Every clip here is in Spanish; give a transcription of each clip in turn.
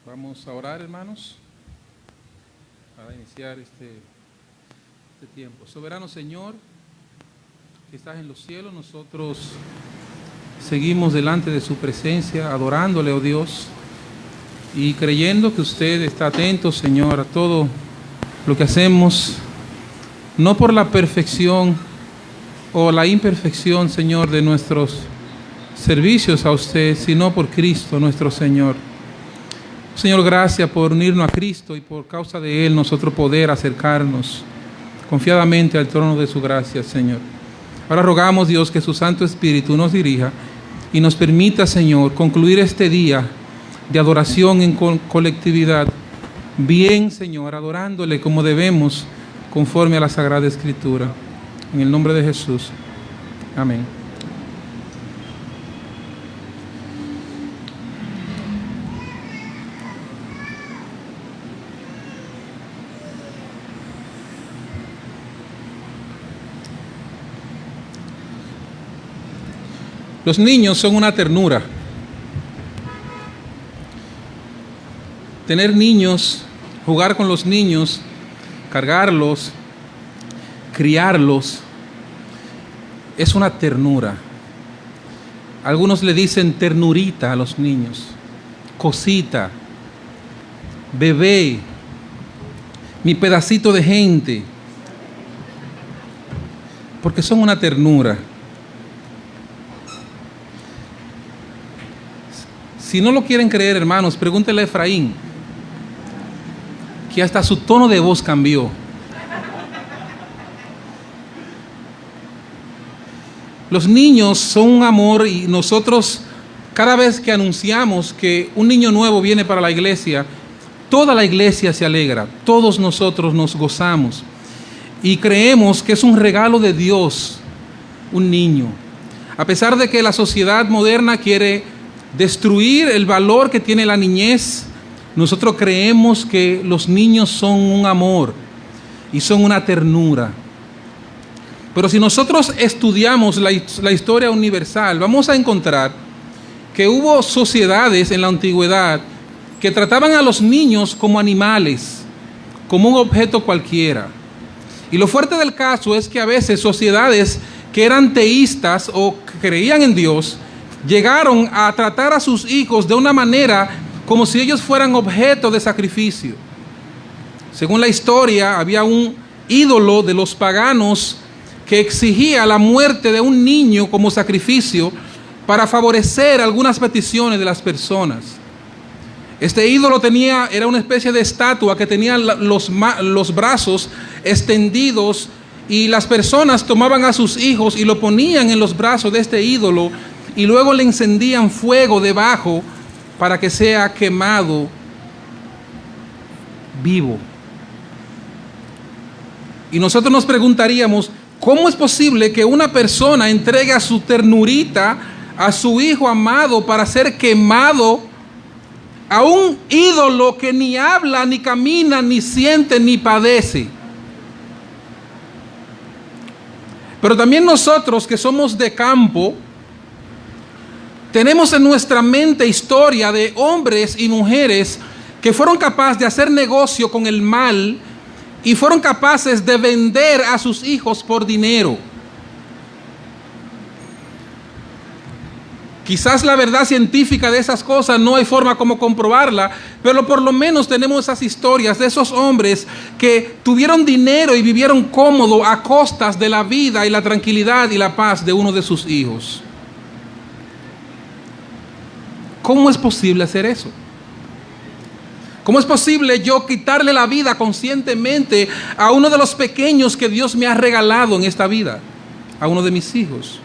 Vamos a orar, hermanos, para iniciar este tiempo. Soberano Señor, que estás en los cielos, nosotros seguimos delante de su presencia, adorándole, oh Dios, y creyendo que usted está atento, Señor, a todo lo que hacemos, no por la perfección o la imperfección, Señor, de nuestros servicios a usted, sino por Cristo nuestro Señor. Señor, gracias por unirnos a Cristo y por causa de Él nosotros poder acercarnos confiadamente al trono de su gracia, Señor. Ahora rogamos, Dios, que su Santo Espíritu nos dirija y nos permita, Señor, concluir este día de adoración en colectividad, bien, Señor, adorándole como debemos, conforme a la Sagrada Escritura. En el nombre de Jesús. Amén. Los niños son una ternura. Tener niños, jugar con los niños, cargarlos, criarlos, es una ternura. Algunos le dicen ternurita a los niños, cosita, bebé, mi pedacito de gente, porque son una ternura. Si no lo quieren creer, hermanos, pregúntele a Efraín, que hasta su tono de voz cambió. Los niños son un amor y nosotros, cada vez que anunciamos que un niño nuevo viene para la iglesia, toda la iglesia se alegra, todos nosotros nos gozamos y creemos que es un regalo de Dios, un niño. A pesar de que la sociedad moderna quiere destruir el valor que tiene la niñez, nosotros creemos que los niños son un amor y son una ternura. Pero si nosotros estudiamos la historia universal, vamos a encontrar que hubo sociedades en la antigüedad que trataban a los niños como animales, como un objeto cualquiera. Y lo fuerte del caso es que a veces sociedades que eran teístas o creían en Dios, llegaron a tratar a sus hijos de una manera como si ellos fueran objeto de sacrificio. Según la historia, había un ídolo de los paganos que exigía la muerte de un niño como sacrificio para favorecer algunas peticiones de las personas. Este ídolo era una especie de estatua que tenía los brazos extendidos y las personas tomaban a sus hijos y lo ponían en los brazos de este ídolo y luego le encendían fuego debajo para que sea quemado vivo. Y nosotros nos preguntaríamos, ¿cómo es posible que una persona entregue a su ternurita, a su hijo amado, para ser quemado a un ídolo que ni habla, ni camina, ni siente, ni padece? Pero también nosotros que somos de campo, tenemos en nuestra mente historia de hombres y mujeres que fueron capaces de hacer negocio con el mal y fueron capaces de vender a sus hijos por dinero. Quizás la verdad científica de esas cosas no hay forma como comprobarla, pero por lo menos tenemos esas historias de esos hombres que tuvieron dinero y vivieron cómodo a costas de la vida y la tranquilidad y la paz de uno de sus hijos. ¿Cómo es posible hacer eso? ¿Cómo es posible yo quitarle la vida conscientemente a uno de los pequeños que Dios me ha regalado en esta vida? A uno de mis hijos.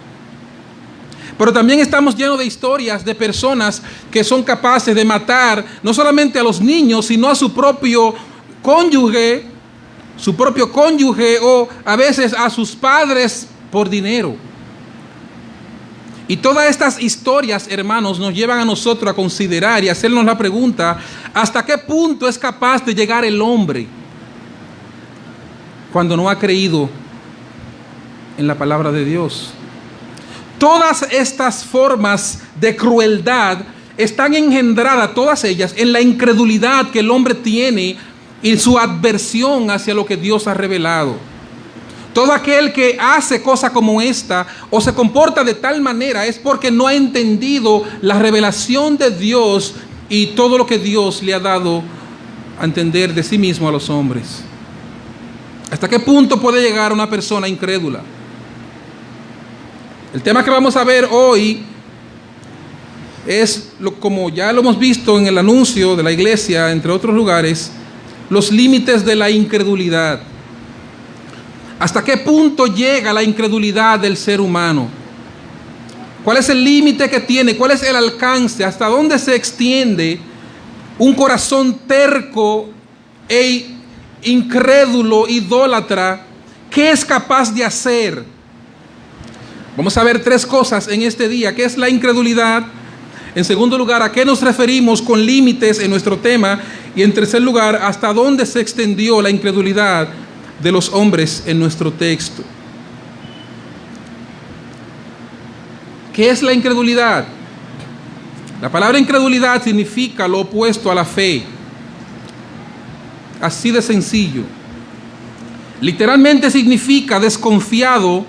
Pero también estamos llenos de historias de personas que son capaces de matar no solamente a los niños, sino a su propio cónyuge o a veces a sus padres por dinero. Y todas estas historias, hermanos, nos llevan a nosotros a considerar y hacernos la pregunta, ¿hasta qué punto es capaz de llegar el hombre cuando no ha creído en la palabra de Dios? Todas estas formas de crueldad están engendradas todas ellas en la incredulidad que el hombre tiene y su adversión hacia lo que Dios ha revelado. Todo aquel que hace cosa como esta o se comporta de tal manera es porque no ha entendido la revelación de Dios y todo lo que Dios le ha dado a entender de sí mismo a los hombres. ¿Hasta qué punto puede llegar una persona incrédula? El tema que vamos a ver hoy es, como ya lo hemos visto en el anuncio de la iglesia, entre otros lugares, los límites de la incredulidad. ¿Hasta qué punto llega la incredulidad del ser humano? ¿Cuál es el límite que tiene? ¿Cuál es el alcance? ¿Hasta dónde se extiende un corazón terco e incrédulo, idólatra? ¿Qué es capaz de hacer? Vamos a ver 3 cosas en este día. ¿Qué es la incredulidad? En segundo lugar, ¿a qué nos referimos con límites en nuestro tema? Y en tercer lugar, ¿hasta dónde se extendió la incredulidad de los hombres en nuestro texto? ¿Qué es la incredulidad? La palabra incredulidad significa lo opuesto a la fe. Así de sencillo. Literalmente significa desconfiado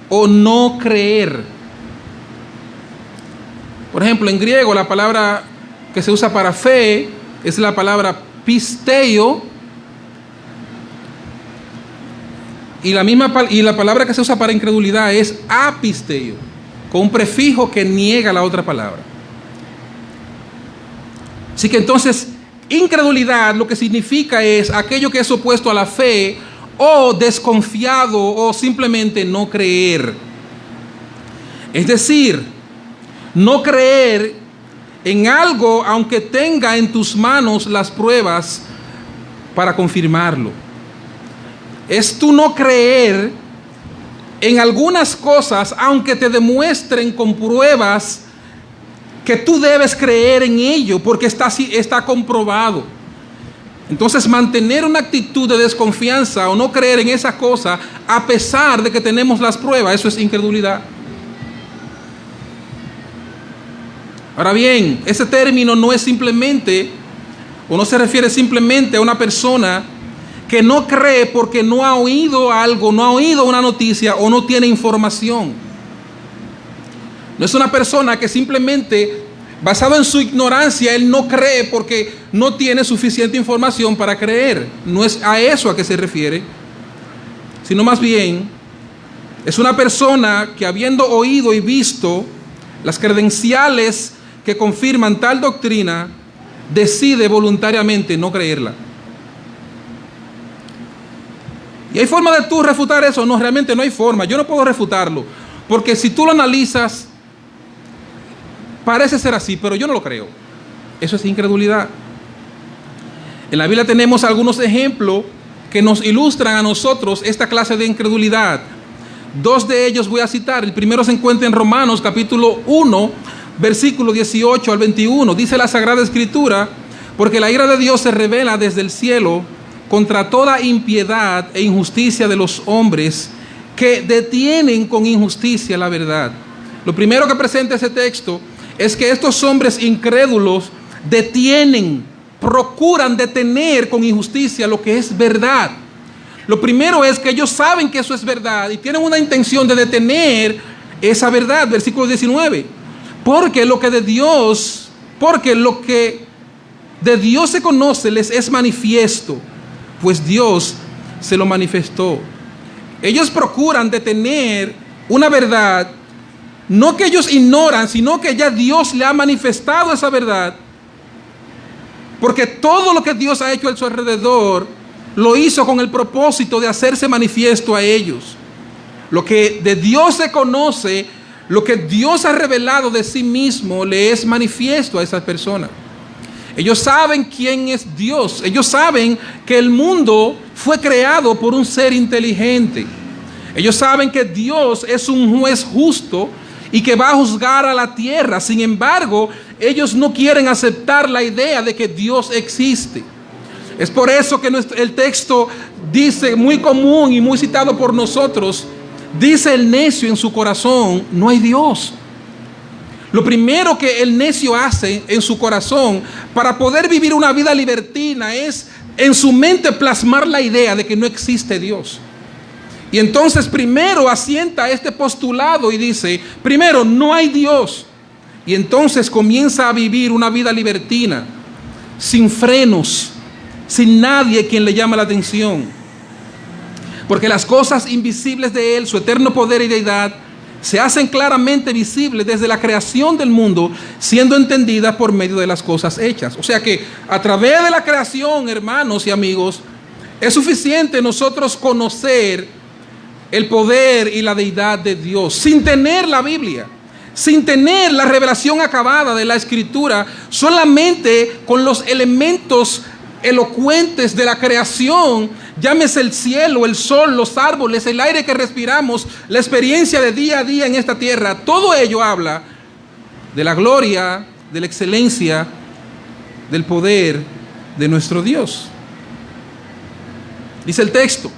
o no creer. Por ejemplo, en griego la palabra que se usa para fe es la palabra pisteio, y la palabra que se usa para incredulidad es apisteio, con un prefijo que niega la otra palabra. Así que entonces, incredulidad lo que significa es aquello que es opuesto a la fe, o desconfiado, o simplemente no creer. Es decir, no creer en algo aunque tenga en tus manos las pruebas para confirmarlo. Es tú no creer en algunas cosas aunque te demuestren con pruebas que tú debes creer en ello porque está comprobado. Entonces, mantener una actitud de desconfianza o no creer en esa cosa a pesar de que tenemos las pruebas, eso es incredulidad. Ahora bien, ese término no es simplemente, o no se refiere simplemente a una persona que no cree porque no ha oído algo, no ha oído una noticia o no tiene información. No es una persona que simplemente, basado en su ignorancia, él no cree porque no tiene suficiente información para creer. No es a eso a que se refiere, sino más bien es una persona que, habiendo oído y visto las credenciales que confirman tal doctrina, decide voluntariamente no creerla. ¿Y hay forma de tú refutar eso? No, realmente no hay forma. Yo no puedo refutarlo, porque si tú lo analizas, parece ser así, pero yo no lo creo. Eso es incredulidad. En la Biblia tenemos algunos ejemplos que nos ilustran a nosotros esta clase de incredulidad. 2 de ellos voy a citar. El primero se encuentra en Romanos capítulo 1, versículo 18 al 21. Dice la Sagrada Escritura: porque la ira de Dios se revela desde el cielo contra toda impiedad e injusticia de los hombres que detienen con injusticia la verdad. Lo primero que presenta ese texto es que estos hombres incrédulos procuran detener con injusticia lo que es verdad. Lo primero es que ellos saben que eso es verdad y tienen una intención de detener esa verdad. Versículo 19. Porque lo que de Dios se conoce les es manifiesto, pues Dios se lo manifestó. Ellos procuran detener una verdad, no que ellos ignoran, sino que ya Dios le ha manifestado esa verdad, porque todo lo que Dios ha hecho a su alrededor lo hizo con el propósito de hacerse manifiesto a ellos. Lo que de Dios se conoce, lo que Dios ha revelado de sí mismo, le es manifiesto a esas personas. Ellos saben quién es Dios. Ellos saben que el mundo fue creado por un ser inteligente. Ellos saben que Dios es un juez justo y que va a juzgar a la tierra. Sin embargo, ellos no quieren aceptar la idea de que Dios existe. Es por eso que el texto dice, muy común y muy citado por nosotros, dice el necio en su corazón: no hay Dios. Lo primero que el necio hace en su corazón para poder vivir una vida libertina es en su mente plasmar la idea de que no existe Dios. Y entonces primero asienta este postulado y dice, primero, no hay Dios. Y entonces comienza a vivir una vida libertina, sin frenos, sin nadie quien le llame la atención. Porque las cosas invisibles de Él, su eterno poder y deidad, se hacen claramente visibles desde la creación del mundo, siendo entendidas por medio de las cosas hechas. O sea que a través de la creación, hermanos y amigos, es suficiente nosotros conocer el poder y la deidad de Dios, sin tener la Biblia, sin tener la revelación acabada de la Escritura, solamente con los elementos elocuentes de la creación, llámese el cielo, el sol, los árboles, el aire que respiramos, la experiencia de día a día en esta tierra. Todo ello habla de la gloria, de la excelencia, del poder de nuestro Dios. Dice el texto,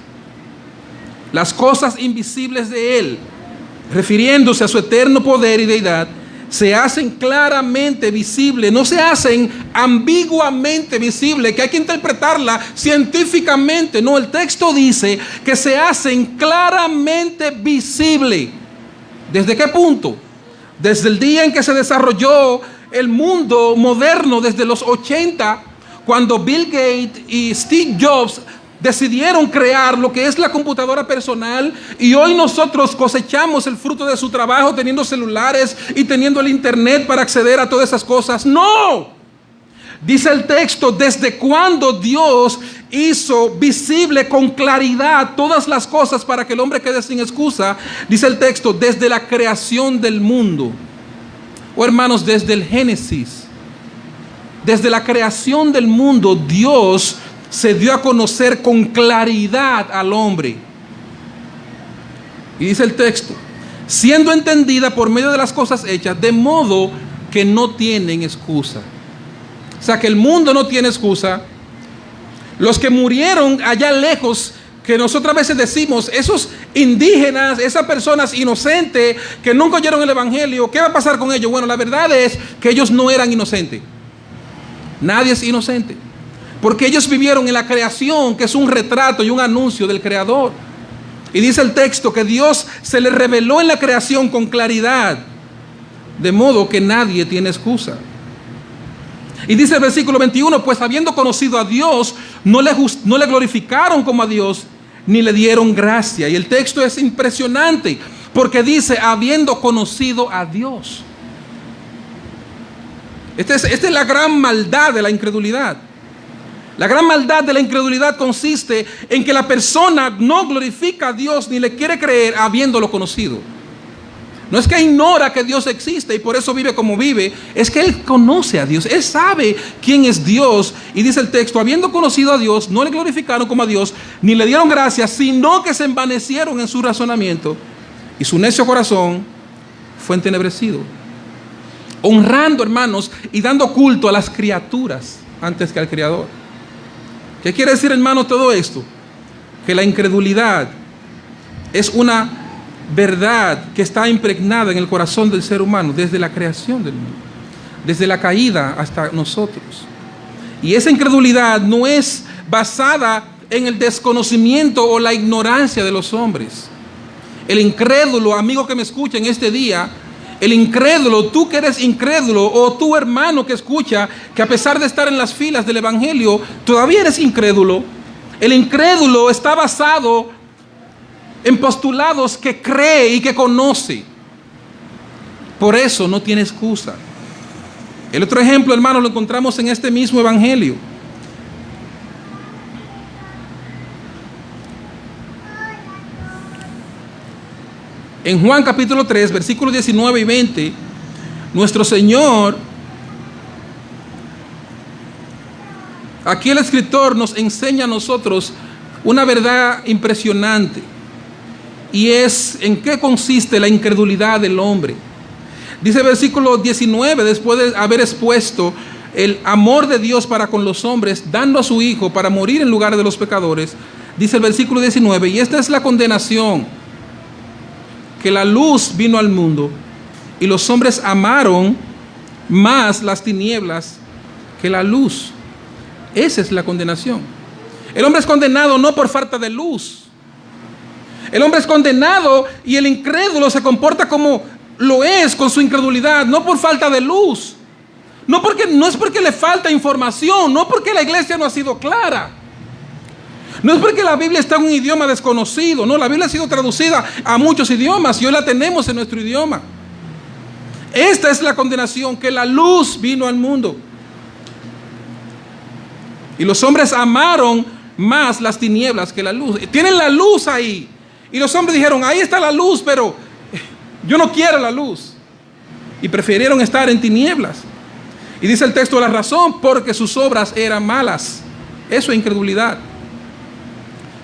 las cosas invisibles de Él, refiriéndose a su eterno poder y deidad, se hacen claramente visibles, no se hacen ambiguamente visibles, que hay que interpretarla científicamente. No, el texto dice que se hacen claramente visibles. ¿Desde qué punto? Desde el día en que se desarrolló el mundo moderno, desde los 80, cuando Bill Gates y Steve Jobs decidieron crear lo que es la computadora personal, y hoy nosotros cosechamos el fruto de su trabajo teniendo celulares y teniendo el internet para acceder a todas esas cosas. No, dice el texto, desde cuando Dios hizo visible con claridad todas las cosas para que el hombre quede sin excusa. Dice el texto, desde la creación del mundo. Oh, hermanos, desde el Génesis, desde la creación del mundo, Dios se dio a conocer con claridad al hombre. Y dice el texto, siendo entendida por medio de las cosas hechas, de modo que no tienen excusa. O sea que el mundo no tiene excusa. Los que murieron allá lejos, que nosotros a veces decimos, esos indígenas, esas personas inocentes que nunca oyeron el evangelio, ¿qué va a pasar con ellos? Bueno, la verdad es que ellos no eran inocentes. Nadie es inocente, porque ellos vivieron en la creación, que es un retrato y un anuncio del Creador. Y dice el texto que Dios se le reveló en la creación con claridad, de modo que nadie tiene excusa. Y dice el versículo 21, pues habiendo conocido a Dios, no le glorificaron como a Dios, ni le dieron gracia. Y el texto es impresionante, porque dice, habiendo conocido a Dios. Esta es la gran maldad de la incredulidad. La gran maldad de la incredulidad consiste en que la persona no glorifica a Dios ni le quiere creer habiéndolo conocido. No es que ignora que Dios existe y por eso vive como vive, es que él conoce a Dios, él sabe quién es Dios. Y dice el texto, habiendo conocido a Dios, no le glorificaron como a Dios, ni le dieron gracias, sino que se envanecieron en su razonamiento y su necio corazón fue entenebrecido. Honrando, hermanos, y dando culto a las criaturas antes que al Creador. ¿Qué quiere decir, hermano, todo esto? Que la incredulidad es una verdad que está impregnada en el corazón del ser humano desde la creación del mundo, desde la caída hasta nosotros. Y esa incredulidad no es basada en el desconocimiento o la ignorancia de los hombres. El incrédulo, amigo que me escucha en este día, el incrédulo, tú que eres incrédulo, o tú hermano que escucha, que a pesar de estar en las filas del evangelio, todavía eres incrédulo. El incrédulo está basado en postulados que cree y que conoce. Por eso no tiene excusa. El otro ejemplo, hermano, lo encontramos en este mismo evangelio. En Juan capítulo 3, versículos 19 y 20, nuestro Señor, aquí el escritor nos enseña a nosotros una verdad impresionante, y es en qué consiste la incredulidad del hombre. Dice el versículo 19, después de haber expuesto el amor de Dios para con los hombres, dando a su Hijo para morir en lugar de los pecadores, dice el versículo 19, y esta es la condenación, que la luz vino al mundo, y los hombres amaron más las tinieblas que la luz. Esa es la condenación. El hombre es condenado no por falta de luz. El hombre es condenado y el incrédulo se comporta como lo es con su incredulidad, no por falta de luz. No es porque le falta información, no porque la iglesia no ha sido clara. No es porque la Biblia está en un idioma desconocido. No, la Biblia ha sido traducida a muchos idiomas y hoy la tenemos en nuestro idioma. Esta es la condenación, que la luz vino al mundo. Y los hombres amaron más las tinieblas que la luz. Tienen la luz ahí. Y los hombres dijeron, ahí está la luz, pero yo no quiero la luz. Y prefirieron estar en tinieblas. Y dice el texto, la razón, porque sus obras eran malas. Eso es incredulidad.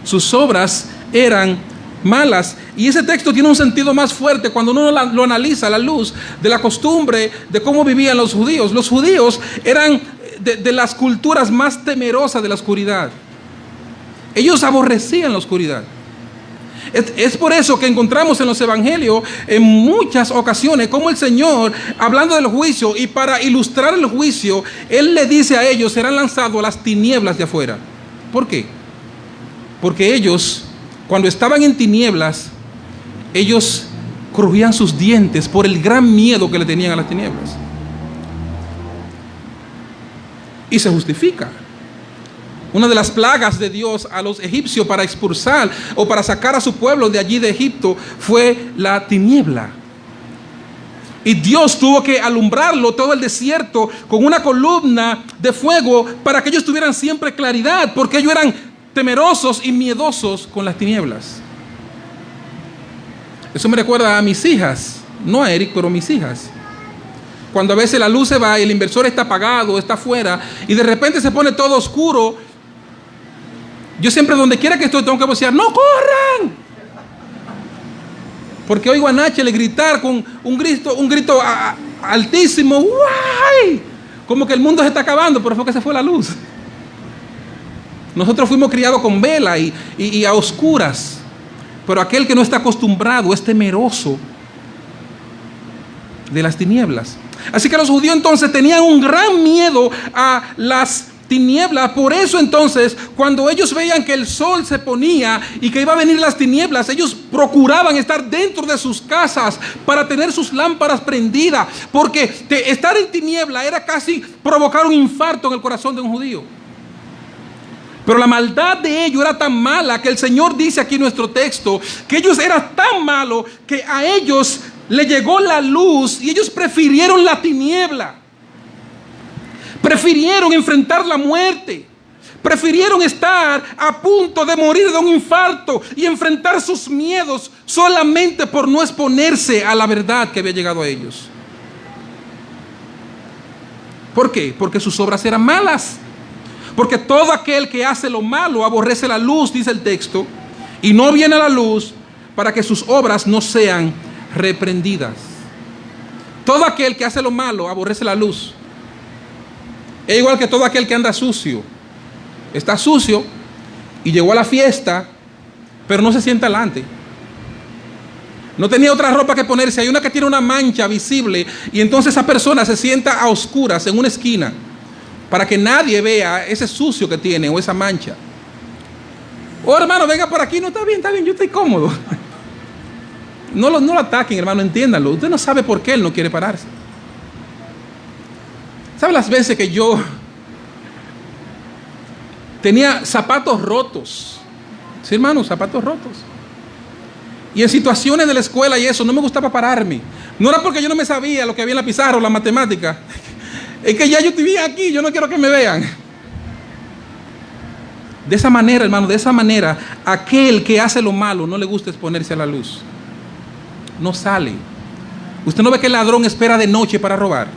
Sus obras eran malas. Y ese texto tiene un sentido más fuerte cuando uno lo analiza a la luz de la costumbre de cómo vivían los judíos. Los judíos eran de las culturas más temerosas de la oscuridad. Ellos aborrecían la oscuridad. Es por eso que encontramos en los evangelios en muchas ocasiones como el Señor, hablando del juicio, y para ilustrar el juicio, Él le dice a ellos, serán lanzados a las tinieblas de afuera. ¿Por qué? Porque ellos, cuando estaban en tinieblas, ellos crujían sus dientes por el gran miedo que le tenían a las tinieblas. Y se justifica. Una de las plagas de Dios a los egipcios para expulsar o para sacar a su pueblo de allí de Egipto fue la tiniebla. Y Dios tuvo que alumbrarlo todo el desierto con una columna de fuego para que ellos tuvieran siempre claridad, porque ellos eran temerosos y miedosos con las tinieblas. Eso me recuerda a mis hijas, no a Eric, pero a mis hijas. Cuando a veces la luz se va y el inversor está apagado, está afuera, y de repente se pone todo oscuro, yo siempre donde quiera que estoy tengo que vocear, ¡no corran! Porque oigo a Nachel gritar con un grito altísimo, ¡guay! Como que el mundo se está acabando, pero fue que se fue la luz. Nosotros fuimos criados con vela y a oscuras, pero aquel que no está acostumbrado es temeroso de las tinieblas. Así que los judíos entonces tenían un gran miedo a las tinieblas. Por eso entonces, cuando ellos veían que el sol se ponía y que iba a venir las tinieblas, ellos procuraban estar dentro de sus casas para tener sus lámparas prendidas, porque estar en tiniebla era casi provocar un infarto en el corazón de un judío. Pero la maldad de ellos era tan mala que el Señor dice aquí en nuestro texto que ellos eran tan malos que a ellos le llegó la luz y ellos prefirieron la tiniebla. Prefirieron enfrentar la muerte. Prefirieron estar a punto de morir de un infarto y enfrentar sus miedos solamente por no exponerse a la verdad que había llegado a ellos. ¿Por qué? Porque sus obras eran malas. Porque todo aquel que hace lo malo aborrece la luz, dice el texto, y no viene a la luz para que sus obras no sean reprendidas. Todo aquel que hace lo malo aborrece la luz. Es igual que todo aquel que anda sucio. Está sucio y llegó a la fiesta, pero no se sienta adelante. No tenía otra ropa que ponerse. Hay una que tiene una mancha visible y entonces esa persona se sienta a oscuras en una esquina para que nadie vea ese sucio que tiene o esa mancha. Oh, hermano, venga por aquí. No, está bien, yo estoy cómodo. No lo ataquen, hermano, entiéndanlo. Usted no sabe por qué él no quiere pararse. ¿Sabe las veces que yo tenía zapatos rotos? Sí, hermano, zapatos rotos. Y en situaciones de la escuela y eso, no me gustaba pararme. No era porque yo no me sabía lo que había en la pizarra o la matemática. Es que ya yo estoy bien aquí, yo no quiero que me vean. De esa manera, hermano, de esa manera, aquel que hace lo malo no le gusta exponerse a la luz. No sale. Usted no ve que el ladrón espera de noche para robar.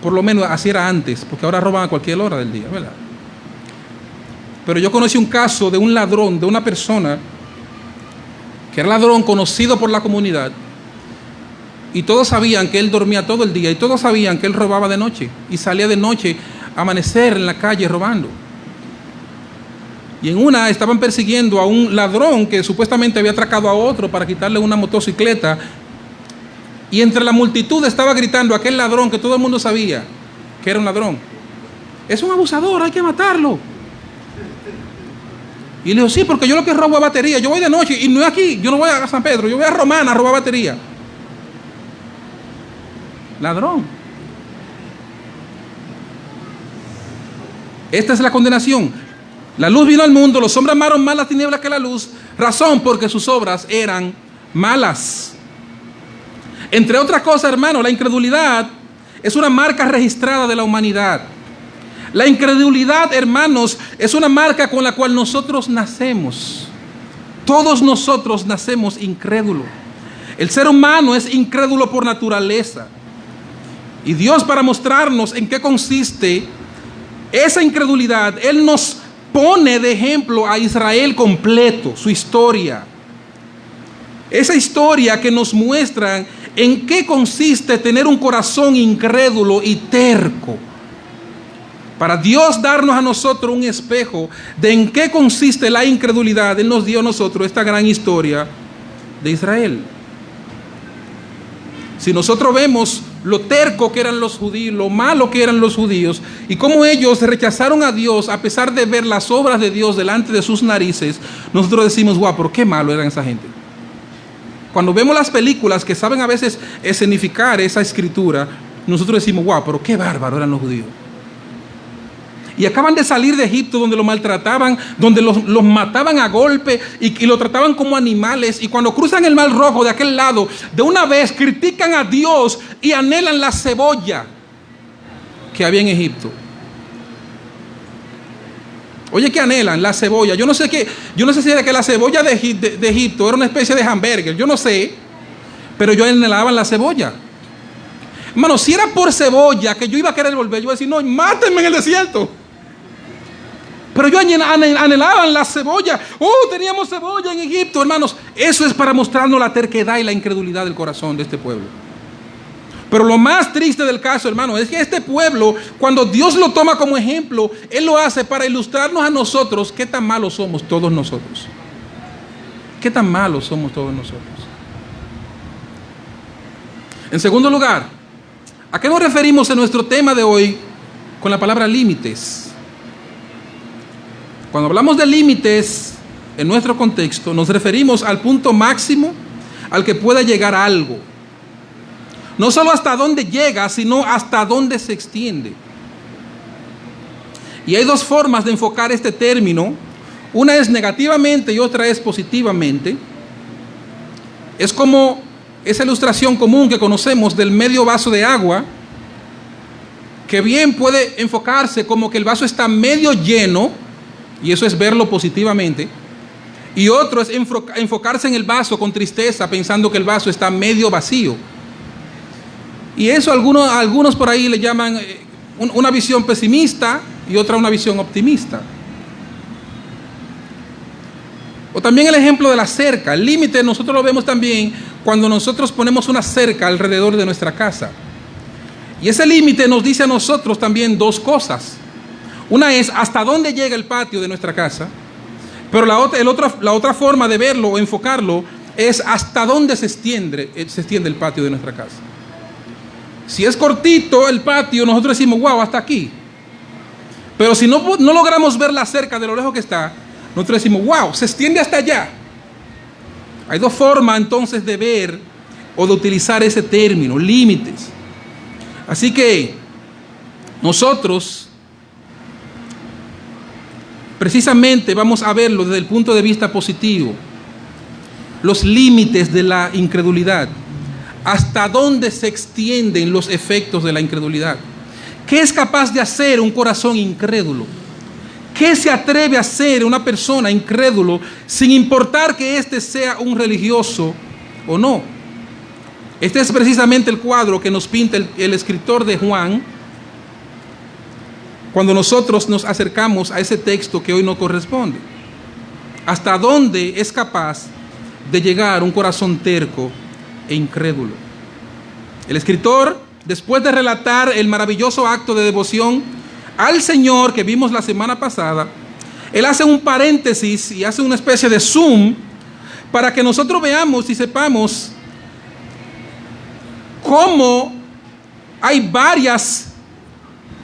Por lo menos así era antes, porque ahora roban a cualquier hora del día, ¿verdad? Pero yo conocí un caso de un ladrón, de una persona que era ladrón conocido por la comunidad. Y todos sabían que él dormía todo el día y todos sabían que él robaba de noche y salía de noche a amanecer en la calle robando. Y en una estaban persiguiendo a un ladrón que supuestamente había atracado a otro para quitarle una motocicleta. Y entre la multitud estaba gritando aquel ladrón que todo el mundo sabía que era un ladrón: es un abusador, hay que matarlo. Y le dijo: sí, porque yo lo que robo es batería. Yo voy de noche y no es aquí, yo no voy a San Pedro, yo voy a Romana a robar batería. Ladrón. Esta es la condenación. La luz vino al mundo, los hombres amaron más las tinieblas que la luz. Razón, porque sus obras eran malas. Entre otras cosas, hermano, la incredulidad es una marca registrada de la humanidad. La incredulidad, hermanos, es una marca con la cual nosotros nacemos. Todos nosotros nacemos incrédulos. El ser humano es incrédulo por naturaleza. Y Dios, para mostrarnos en qué consiste esa incredulidad, Él nos pone de ejemplo a Israel completo, su historia. Esa historia que nos muestra en qué consiste tener un corazón incrédulo y terco. Para Dios darnos a nosotros un espejo de en qué consiste la incredulidad, Él nos dio a nosotros esta gran historia de Israel. Si nosotros vemos lo terco que eran los judíos, lo malo que eran los judíos, y cómo ellos rechazaron a Dios a pesar de ver las obras de Dios delante de sus narices, nosotros decimos: guau, pero qué malo eran esa gente. Cuando vemos las películas que saben a veces escenificar esa escritura, nosotros decimos: guau, pero qué bárbaro eran los judíos. Y acaban de salir de Egipto, donde los maltrataban, donde los mataban a golpe y lo trataban como animales. Y cuando cruzan el Mar Rojo de aquel lado, de una vez critican a Dios y anhelan la cebolla que había en Egipto. Oye, ¿qué anhelan? La cebolla. Yo no sé si era que la cebolla de Egipto era una especie de hamburger. Yo no sé, pero yo anhelaban la cebolla. Hermano, si era por cebolla que yo iba a querer volver, yo iba a decir: no, mátenme en el desierto. Pero yo anhelaban la cebolla. Teníamos cebolla en Egipto, hermanos. Eso es para mostrarnos la terquedad y la incredulidad del corazón de este pueblo. Pero lo más triste del caso, hermano, es que este pueblo, cuando Dios lo toma como ejemplo, Él lo hace para ilustrarnos a nosotros qué tan malos somos todos nosotros. Qué tan malos somos todos nosotros. En segundo lugar, ¿a qué nos referimos en nuestro tema de hoy con la palabra límites? Cuando hablamos de límites en nuestro contexto, nos referimos al punto máximo al que pueda llegar algo. No solo hasta dónde llega, sino hasta dónde se extiende. Y hay dos formas de enfocar este término. Una es negativamente y otra es positivamente. Es como esa ilustración común que conocemos del medio vaso de agua, que bien puede enfocarse como que el vaso está medio lleno, y eso es verlo positivamente. Y otro es enfocarse en el vaso con tristeza, pensando que el vaso está medio vacío. Y eso algunos por ahí le llaman una visión pesimista y otra una visión optimista. O también el ejemplo de la cerca. El límite nosotros lo vemos también cuando nosotros ponemos una cerca alrededor de nuestra casa. Y ese límite nos dice a nosotros también dos cosas. Una es hasta dónde llega el patio de nuestra casa, pero la otra forma de verlo o enfocarlo es hasta dónde se extiende el patio de nuestra casa. Si es cortito el patio, nosotros decimos: wow, hasta aquí. Pero si no logramos ver la cerca de lo lejos que está, nosotros decimos: wow, se extiende hasta allá. Hay dos formas entonces de ver o de utilizar ese término, límites. Así que nosotros precisamente vamos a verlo desde el punto de vista positivo. Los límites de la incredulidad. Hasta dónde se extienden los efectos de la incredulidad. ¿Qué es capaz de hacer un corazón incrédulo? ¿Qué se atreve a hacer una persona incrédulo sin importar que éste sea un religioso o no? Este es precisamente el cuadro que nos pinta el escritor de Juan cuando nosotros nos acercamos a ese texto que hoy nos corresponde. ¿Hasta dónde es capaz de llegar un corazón terco e incrédulo? El escritor, después de relatar el maravilloso acto de devoción al Señor que vimos la semana pasada, él hace un paréntesis y hace una especie de zoom para que nosotros veamos y sepamos cómo hay varias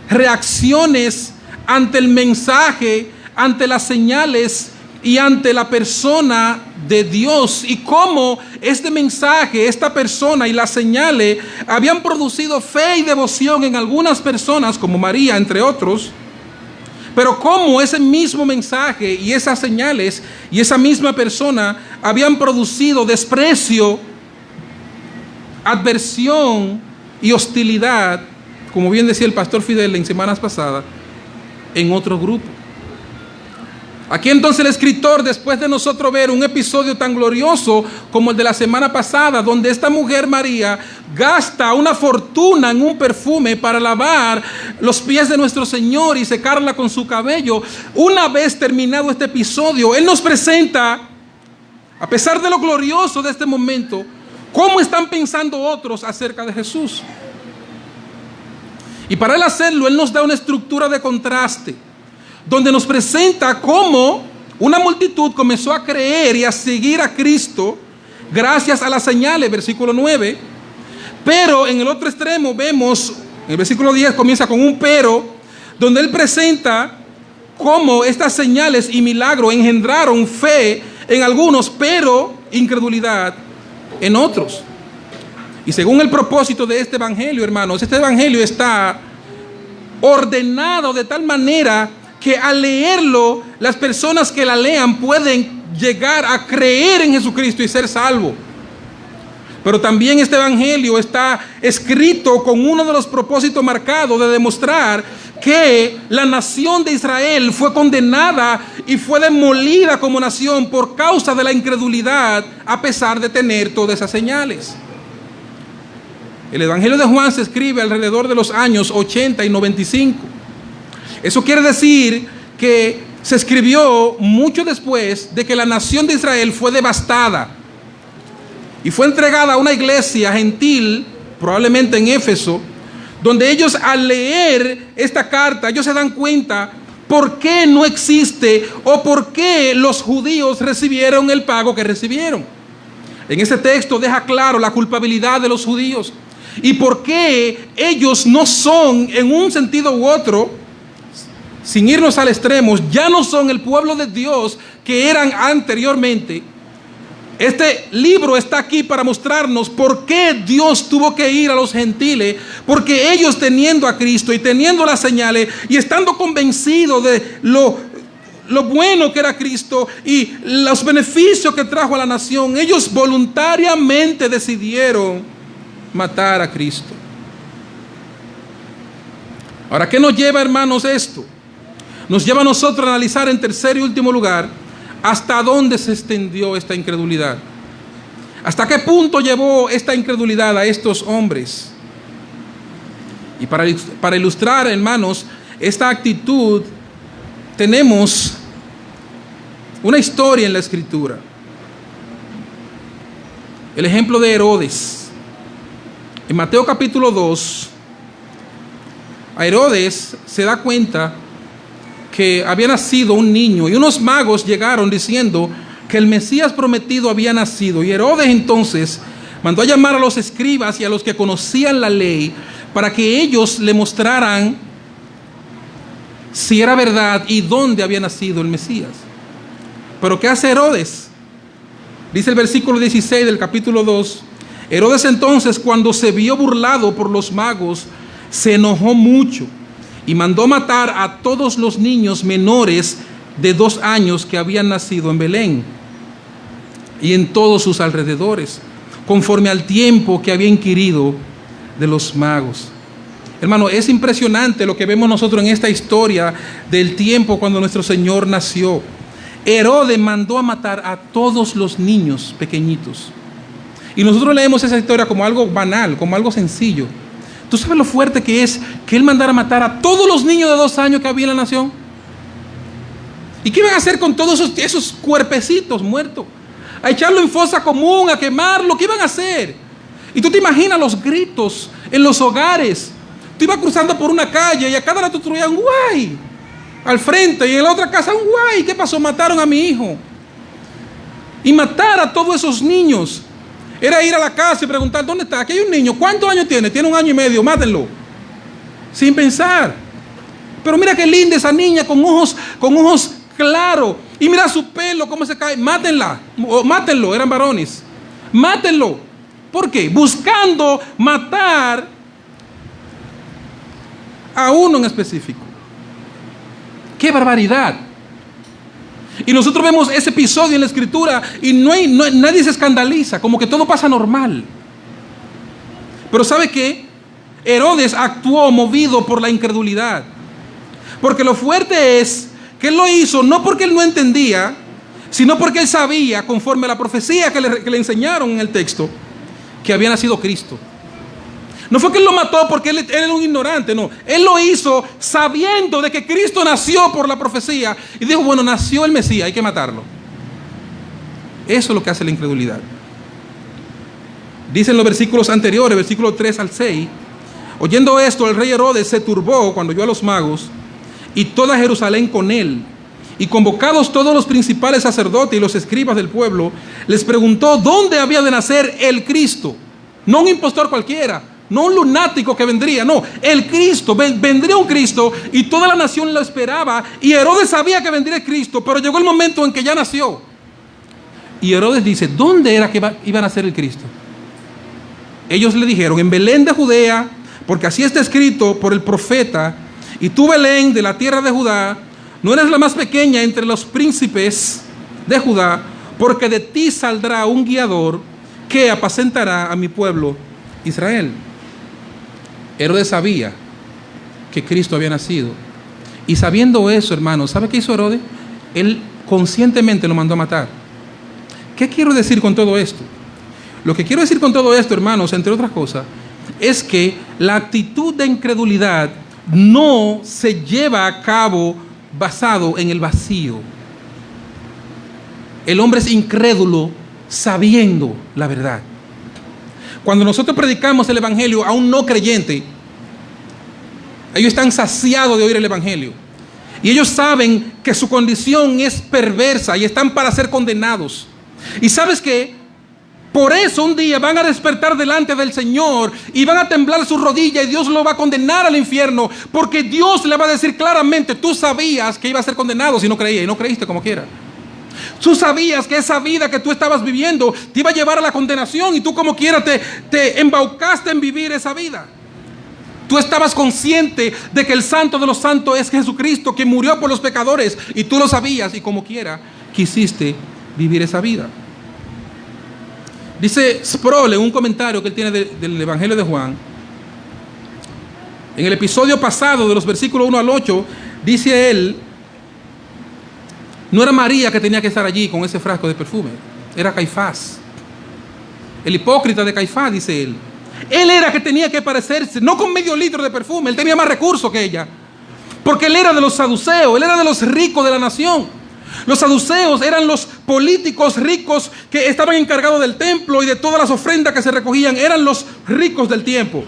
reacciones ante el mensaje, ante las señales y ante la persona de Dios, y cómo este mensaje, esta persona y las señales habían producido fe y devoción en algunas personas, como María, entre otros, pero cómo ese mismo mensaje y esas señales y esa misma persona habían producido desprecio, adversión y hostilidad, como bien decía el pastor Fidel en semanas pasadas, en otro grupo. Aquí entonces el escritor, después de nosotros ver un episodio tan glorioso como el de la semana pasada, donde esta mujer María gasta una fortuna en un perfume para lavar los pies de nuestro Señor y secarla con su cabello, una vez terminado este episodio, él nos presenta, a pesar de lo glorioso de este momento, cómo están pensando otros acerca de Jesús. Y para él hacerlo, él nos da una estructura de contraste, donde nos presenta cómo una multitud comenzó a creer y a seguir a Cristo gracias a las señales, versículo 9. Pero en el otro extremo vemos, en el versículo 10 comienza con un pero, donde él presenta cómo estas señales y milagros engendraron fe en algunos, pero incredulidad en otros. Y según el propósito de este evangelio, hermanos, este evangelio está ordenado de tal manera que al leerlo, las personas que la lean pueden llegar a creer en Jesucristo y ser salvos. Pero también este evangelio está escrito con uno de los propósitos marcados de demostrar que la nación de Israel fue condenada y fue demolida como nación por causa de la incredulidad, a pesar de tener todas esas señales. El evangelio de Juan se escribe alrededor de los años 80 y 95. Eso quiere decir que se escribió mucho después de que la nación de Israel fue devastada y fue entregada a una iglesia gentil, probablemente en Éfeso, donde ellos al leer esta carta, ellos se dan cuenta por qué no existe o por qué los judíos recibieron el pago que recibieron. En ese texto deja claro la culpabilidad de los judíos y por qué ellos no son, en un sentido u otro, sin irnos al extremo, ya no son el pueblo de Dios que eran anteriormente. Este libro está aquí para mostrarnos por qué Dios tuvo que ir a los gentiles, porque ellos teniendo a Cristo y teniendo las señales y estando convencidos de lo bueno que era Cristo y los beneficios que trajo a la nación, ellos voluntariamente decidieron matar a Cristo. Ahora, ¿qué nos lleva, hermanos, esto? Nos lleva a nosotros a analizar en tercer y último lugar hasta dónde se extendió esta incredulidad. ¿Hasta qué punto llevó esta incredulidad a estos hombres? Y para ilustrar, hermanos, esta actitud, tenemos una historia en la Escritura. El ejemplo de Herodes. En Mateo capítulo 2, a Herodes se da cuenta que había nacido un niño y unos magos llegaron diciendo que el Mesías prometido había nacido. Y Herodes entonces mandó a llamar a los escribas y a los que conocían la ley para que ellos le mostraran si era verdad y dónde había nacido el Mesías. Pero ¿qué hace Herodes? Dice el versículo 16 del capítulo 2. Herodes entonces, cuando se vio burlado por los magos, se enojó mucho y mandó matar a todos los niños menores de 2 años que habían nacido en Belén y en todos sus alrededores, conforme al tiempo que había inquirido de los magos. Hermano, es impresionante lo que vemos nosotros en esta historia del tiempo cuando nuestro Señor nació. Herodes mandó a matar a todos los niños pequeñitos. Y nosotros leemos esa historia como algo banal, como algo sencillo. ¿Tú sabes lo fuerte que es que él mandara a matar a todos los niños de 2 años que había en la nación? ¿Y qué iban a hacer con todos esos cuerpecitos muertos? A echarlo en fosa común, a quemarlo. ¿Qué iban a hacer? Y tú te imaginas los gritos en los hogares. Tú ibas cruzando por una calle y a cada rato tú oías un guay al frente y en la otra casa un guay. ¿Qué pasó? Mataron a mi hijo. Y matar a todos esos niños. Era ir a la casa y preguntar, ¿dónde está? Aquí hay un niño, ¿cuántos años tiene? Tiene 1 año y medio, mátenlo. Sin pensar. Pero mira qué linda esa niña, con ojos claros. Y mira su pelo, cómo se cae. Mátenla, mátenlo, eran varones. Mátenlo. ¿Por qué? Buscando matar a uno en específico. ¡Qué barbaridad! Y nosotros vemos ese episodio en la Escritura y nadie se escandaliza, como que todo pasa normal. Pero ¿sabe qué? Herodes actuó movido por la incredulidad. Porque lo fuerte es que él lo hizo no porque él no entendía, sino porque él sabía, conforme a la profecía que le enseñaron en el texto, que había nacido Cristo. No fue que él lo mató porque él era un ignorante, no. Él lo hizo sabiendo de que Cristo nació por la profecía. Y dijo, bueno, nació el Mesías, hay que matarlo. Eso es lo que hace la incredulidad. Dicen los versículos anteriores, versículos 3 al 6. Oyendo esto, el rey Herodes se turbó cuando oyó a los magos y toda Jerusalén con él. Y convocados todos los principales sacerdotes y los escribas del pueblo, les preguntó dónde había de nacer el Cristo. No un impostor cualquiera, no un lunático que vendría, no, el Cristo. Vendría un Cristo y toda la nación lo esperaba. Y Herodes sabía que vendría el Cristo, pero llegó el momento en que ya nació. Y Herodes dice, ¿dónde era que iba a nacer el Cristo? Ellos le dijeron, en Belén de Judea, porque así está escrito por el profeta. Y tú, Belén, de la tierra de Judá, no eres la más pequeña entre los príncipes de Judá, porque de ti saldrá un guiador que apacentará a mi pueblo Israel. Herodes sabía que Cristo había nacido. Y sabiendo eso, hermanos, ¿sabe qué hizo Herodes? Él conscientemente lo mandó a matar. ¿Qué quiero decir con todo esto? Lo que quiero decir con todo esto, hermanos, entre otras cosas, es que la actitud de incredulidad no se lleva a cabo basado en el vacío. El hombre es incrédulo sabiendo la verdad. Cuando nosotros predicamos el evangelio a un no creyente, ellos están saciados de oír el evangelio. Y ellos saben que su condición es perversa y están para ser condenados. ¿Y sabes qué? Por eso un día van a despertar delante del Señor y van a temblar sus rodillas y Dios lo va a condenar al infierno, porque Dios le va a decir claramente, tú sabías que iba a ser condenado si no creías, y no creíste como quiera. Tú sabías que esa vida que tú estabas viviendo te iba a llevar a la condenación y tú como quiera te embaucaste en vivir esa vida. Tú estabas consciente de que el Santo de los Santos es Jesucristo, que murió por los pecadores, y tú lo sabías y como quiera quisiste vivir esa vida. Dice Sproul en un comentario que él tiene del Evangelio de Juan, en el episodio pasado de los versículos 1 al 8, dice él, no era María que tenía que estar allí con ese frasco de perfume, era Caifás, el hipócrita de Caifás, dice él. Él era que tenía que parecerse, no con medio litro de perfume, él tenía más recursos que ella, porque él era de los saduceos, él era de los ricos de la nación. Los saduceos eran los políticos ricos que estaban encargados del templo y de todas las ofrendas que se recogían, eran los ricos del tiempo.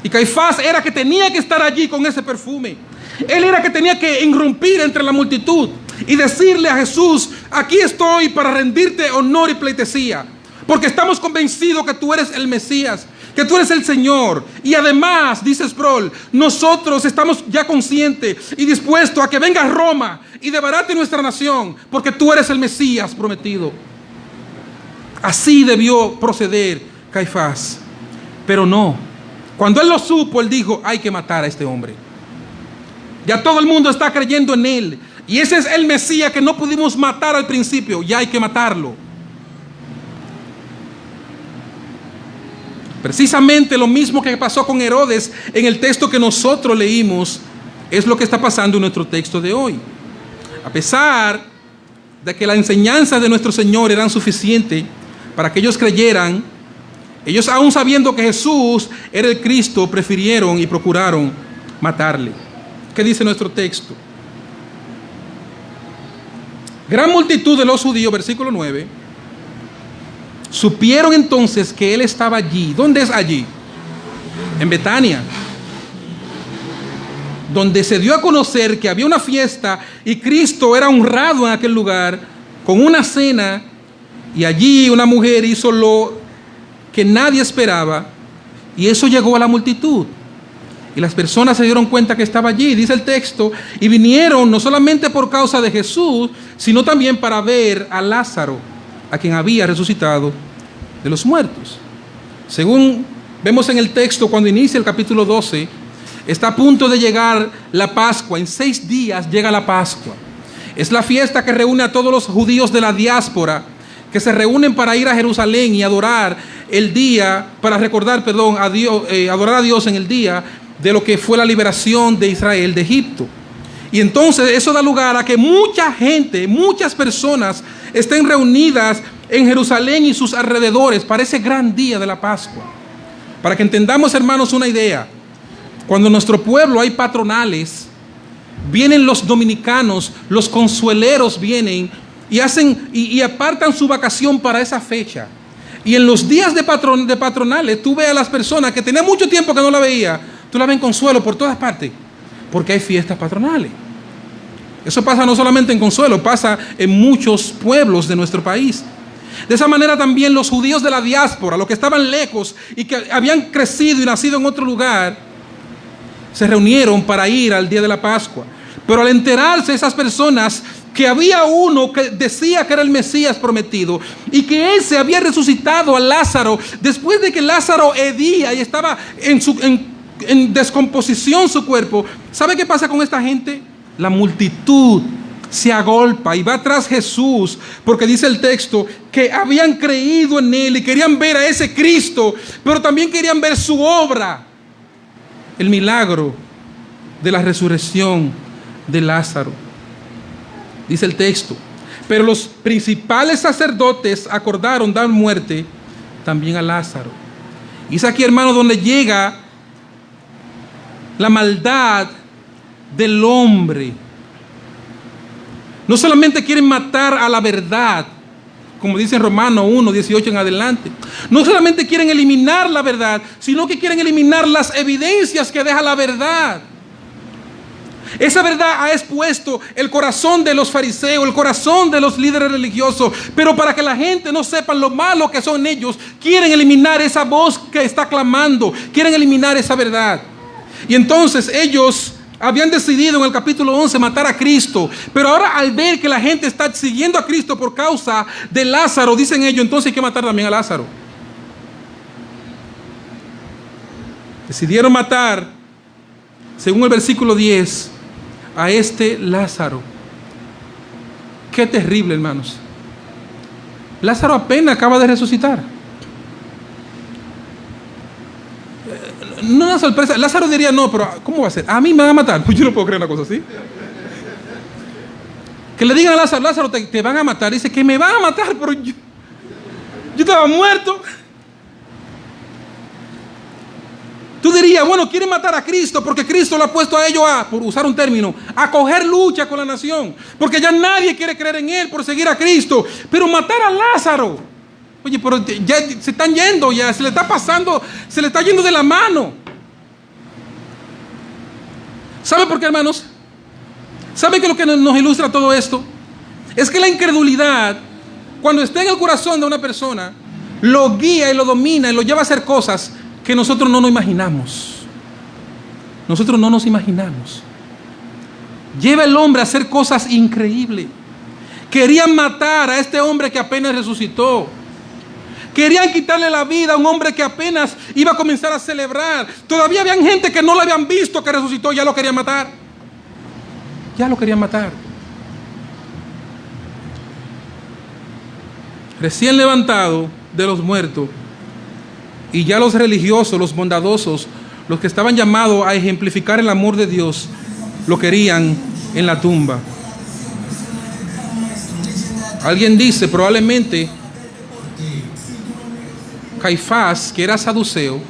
Y Caifás era que tenía que estar allí con ese perfume. Él era que tenía que irrumpir entre la multitud y decirle a Jesús, aquí estoy para rendirte honor y pleitesía, porque estamos convencidos que tú eres el Mesías, que tú eres el Señor. Y además, dice Sproul, nosotros estamos ya conscientes y dispuestos a que venga Roma y debarate nuestra nación, porque tú eres el Mesías prometido. Así debió proceder Caifás. Pero no. Cuando él lo supo, él dijo, hay que matar a este hombre. Ya todo el mundo está creyendo en él. Y ese es el Mesías que no pudimos matar al principio. Ya hay que matarlo. Precisamente lo mismo que pasó con Herodes en el texto que nosotros leímos es lo que está pasando en nuestro texto de hoy. A pesar de que la enseñanza de nuestro Señor eran suficiente para que ellos creyeran, ellos aún sabiendo que Jesús era el Cristo, prefirieron y procuraron matarle. ¿Qué dice nuestro texto? Gran multitud de los judíos, versículo 9, supieron entonces que él estaba allí. ¿Dónde es allí? En Betania, donde se dio a conocer que había una fiesta y Cristo era honrado en aquel lugar con una cena, y allí una mujer hizo lo que nadie esperaba, y eso llegó a la multitud. Y las personas se dieron cuenta que estaba allí, dice el texto, y vinieron no solamente por causa de Jesús, sino también para ver a Lázaro, a quien había resucitado de los muertos. Según vemos en el texto, cuando inicia el capítulo 12, está a punto de llegar la Pascua. En 6 días llega la Pascua. Es la fiesta que reúne a todos los judíos de la diáspora, que se reúnen para ir a Jerusalén y adorar el día, para recordar, a Dios, adorar a Dios en el día de lo que fue la liberación de Israel de Egipto. Y entonces eso da lugar a que mucha gente, muchas personas estén reunidas en Jerusalén y sus alrededores para ese gran día de la Pascua. Para que entendamos, hermanos, una idea. Cuando en nuestro pueblo hay patronales, vienen los dominicanos, los consueleros vienen y hacen y apartan su vacación para esa fecha. Y en los días de patronales, tú ves a las personas que tenía mucho tiempo que no la veía, tú la ves en Consuelo por todas partes, porque hay fiestas patronales. Eso pasa no solamente en Consuelo, pasa en muchos pueblos de nuestro país. De esa manera también los judíos de la diáspora, los que estaban lejos y que habían crecido y nacido en otro lugar, se reunieron para ir al día de la Pascua. Pero al enterarse esas personas que había uno que decía que era el Mesías prometido y que ese había resucitado a Lázaro, después de que Lázaro hedía y estaba en descomposición su cuerpo, ¿sabe qué pasa con esta gente? La multitud se agolpa y va tras Jesús, porque dice el texto que habían creído en él y querían ver a ese Cristo, pero también querían ver su obra, el milagro de la resurrección de Lázaro. Dice el texto, pero los principales sacerdotes acordaron dar muerte también a Lázaro. Y es aquí, hermano, donde llega la maldad del hombre. No solamente quieren matar a la verdad, como dice en Romanos 1, 18 en adelante. No solamente quieren eliminar la verdad, sino que quieren eliminar las evidencias que deja la verdad. Esa verdad ha expuesto el corazón de los fariseos, el corazón de los líderes religiosos, pero para que la gente no sepa lo malo que son ellos, quieren eliminar esa voz que está clamando, quieren eliminar esa verdad. Y entonces ellos habían decidido en el capítulo 11 matar a Cristo, pero ahora al ver que la gente está siguiendo a Cristo por causa de Lázaro, dicen ellos, entonces hay que matar también a Lázaro. Decidieron matar, según el versículo 10, a este Lázaro. Qué terrible, hermanos. Lázaro apenas acaba de resucitar. No es una sorpresa. Lázaro diría, no, pero ¿cómo va a ser? A mí me van a matar. Pues yo no puedo creer una cosa así. Que le digan a Lázaro, Lázaro, te van a matar. Dice que me van a matar, pero yo estaba muerto. Tú dirías, bueno, quieren matar a Cristo porque Cristo lo ha puesto a ellos por usar un término, a coger lucha con la nación. Porque ya nadie quiere creer en él por seguir a Cristo. Pero matar a Lázaro, oye, pero ya se están yendo, ya se le está pasando, se le está yendo de la mano. ¿Sabe por qué, hermanos? ¿Sabe qué es lo que nos ilustra todo esto? Es que la incredulidad, cuando está en el corazón de una persona, lo guía y lo domina y lo lleva a hacer cosas que nosotros no nos imaginamos. Nosotros no nos imaginamos. Lleva el hombre a hacer cosas increíbles. Querían matar a este hombre que apenas resucitó. Querían quitarle la vida a un hombre que apenas iba a comenzar a celebrar. Todavía habían gente que no lo habían visto que resucitó, ya lo querían matar. Ya lo querían matar. Recién levantado de los muertos. Y ya los religiosos, los bondadosos, los que estaban llamados a ejemplificar el amor de Dios, lo querían en la tumba. Alguien dice, probablemente Caifás, que era saduceo,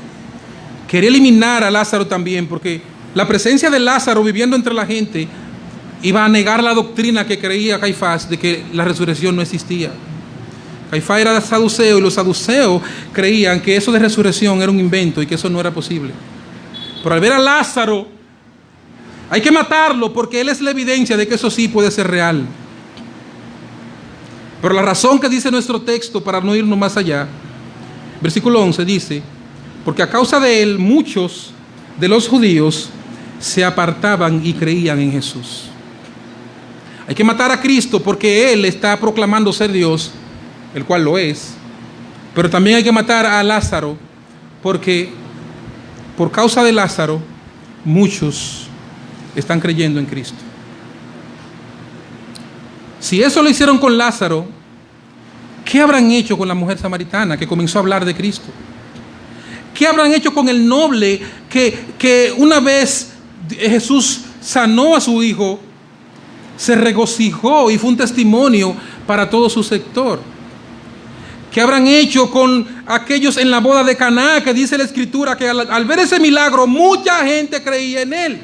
quería eliminar a Lázaro también, porque la presencia de Lázaro viviendo entre la gente iba a negar la doctrina que creía Caifás de que la resurrección no existía. Caifás era saduceo y los saduceos creían que eso de resurrección era un invento y que eso no era posible. Pero al ver a Lázaro, hay que matarlo porque él es la evidencia de que eso sí puede ser real. Pero la razón que dice nuestro texto, para no irnos más allá, Versículo 11 dice: porque a causa de él muchos de los judíos se apartaban y creían en Jesús. Hay que matar a Cristo porque él está proclamando ser Dios, el cual lo es. Pero también hay que matar a Lázaro porque por causa de Lázaro muchos están creyendo en Cristo. Si eso lo hicieron con Lázaro, ¿qué habrán hecho con la mujer samaritana que comenzó a hablar de Cristo? ¿Qué habrán hecho con el noble que una vez Jesús sanó a su hijo, se regocijó y fue un testimonio para todo su sector? ¿Qué habrán hecho con aquellos en la boda de Caná, que dice la Escritura que al ver ese milagro mucha gente creía en él?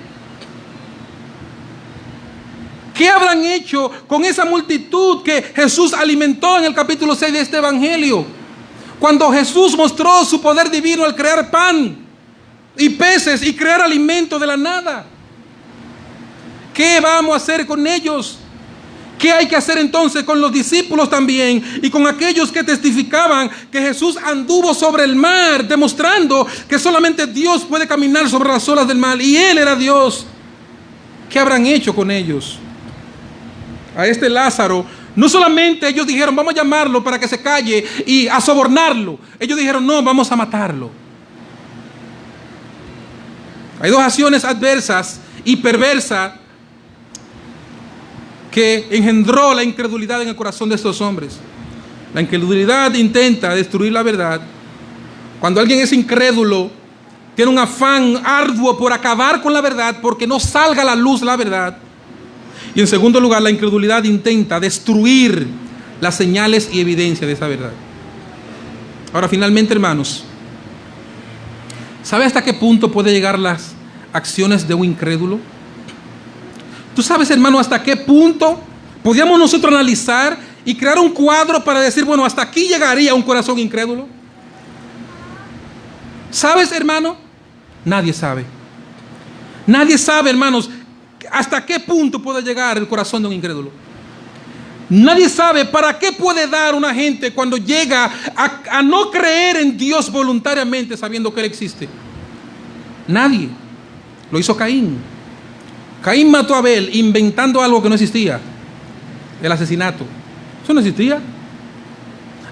¿Qué habrán hecho con esa multitud que Jesús alimentó en el capítulo 6 de este evangelio? Cuando Jesús mostró su poder divino al crear pan y peces y crear alimento de la nada. ¿Qué vamos a hacer con ellos? ¿Qué hay que hacer entonces con los discípulos también y con aquellos que testificaban que Jesús anduvo sobre el mar, demostrando que solamente Dios puede caminar sobre las olas del mar y Él era Dios? ¿Qué habrán hecho con ellos? A este Lázaro, no solamente ellos dijeron vamos a llamarlo para que se calle y a sobornarlo. Ellos dijeron no, vamos a matarlo. Hay dos acciones adversas y perversas que engendró la incredulidad en el corazón de estos hombres. La incredulidad intenta destruir la verdad. Cuando alguien es incrédulo, tiene un afán arduo por acabar con la verdad, porque no salga a la luz la verdad. Y en segundo lugar, la incredulidad intenta destruir las señales y evidencia de esa verdad. Ahora, finalmente, hermanos, ¿sabe hasta qué punto puede llegar las acciones de un incrédulo? ¿Tú sabes, hermano, hasta qué punto podíamos nosotros analizar y crear un cuadro para decir, bueno, hasta aquí llegaría un corazón incrédulo? ¿Sabes, hermano? Nadie sabe. Nadie sabe, hermanos, hasta qué punto puede llegar el corazón de un incrédulo. Nadie sabe para qué puede dar una gente cuando llega a no creer en Dios voluntariamente sabiendo que Él existe. Nadie. Lo hizo Caín. Caín mató a Abel inventando algo que no existía. El asesinato. Eso no existía.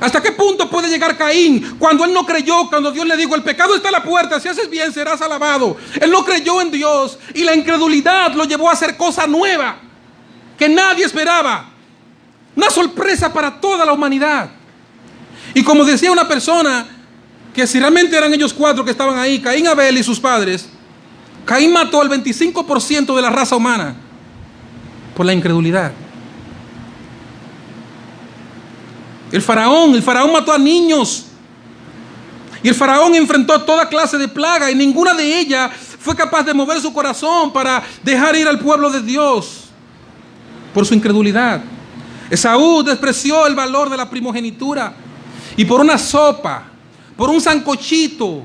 ¿Hasta qué punto puede llegar Caín cuando él no creyó, cuando Dios le dijo el pecado está a la puerta, si haces bien serás alabado? Él no creyó en Dios y la incredulidad lo llevó a hacer cosa nueva que nadie esperaba. Una sorpresa para toda la humanidad. Y como decía una persona, que si realmente eran ellos cuatro que estaban ahí, Caín, Abel y sus padres, Caín mató al 25% de la raza humana por la incredulidad. El faraón mató a niños. Y el faraón enfrentó toda clase de plaga y ninguna de ellas fue capaz de mover su corazón para dejar ir al pueblo de Dios por su incredulidad. Esaú despreció el valor de la primogenitura y por una sopa, por un sancochito,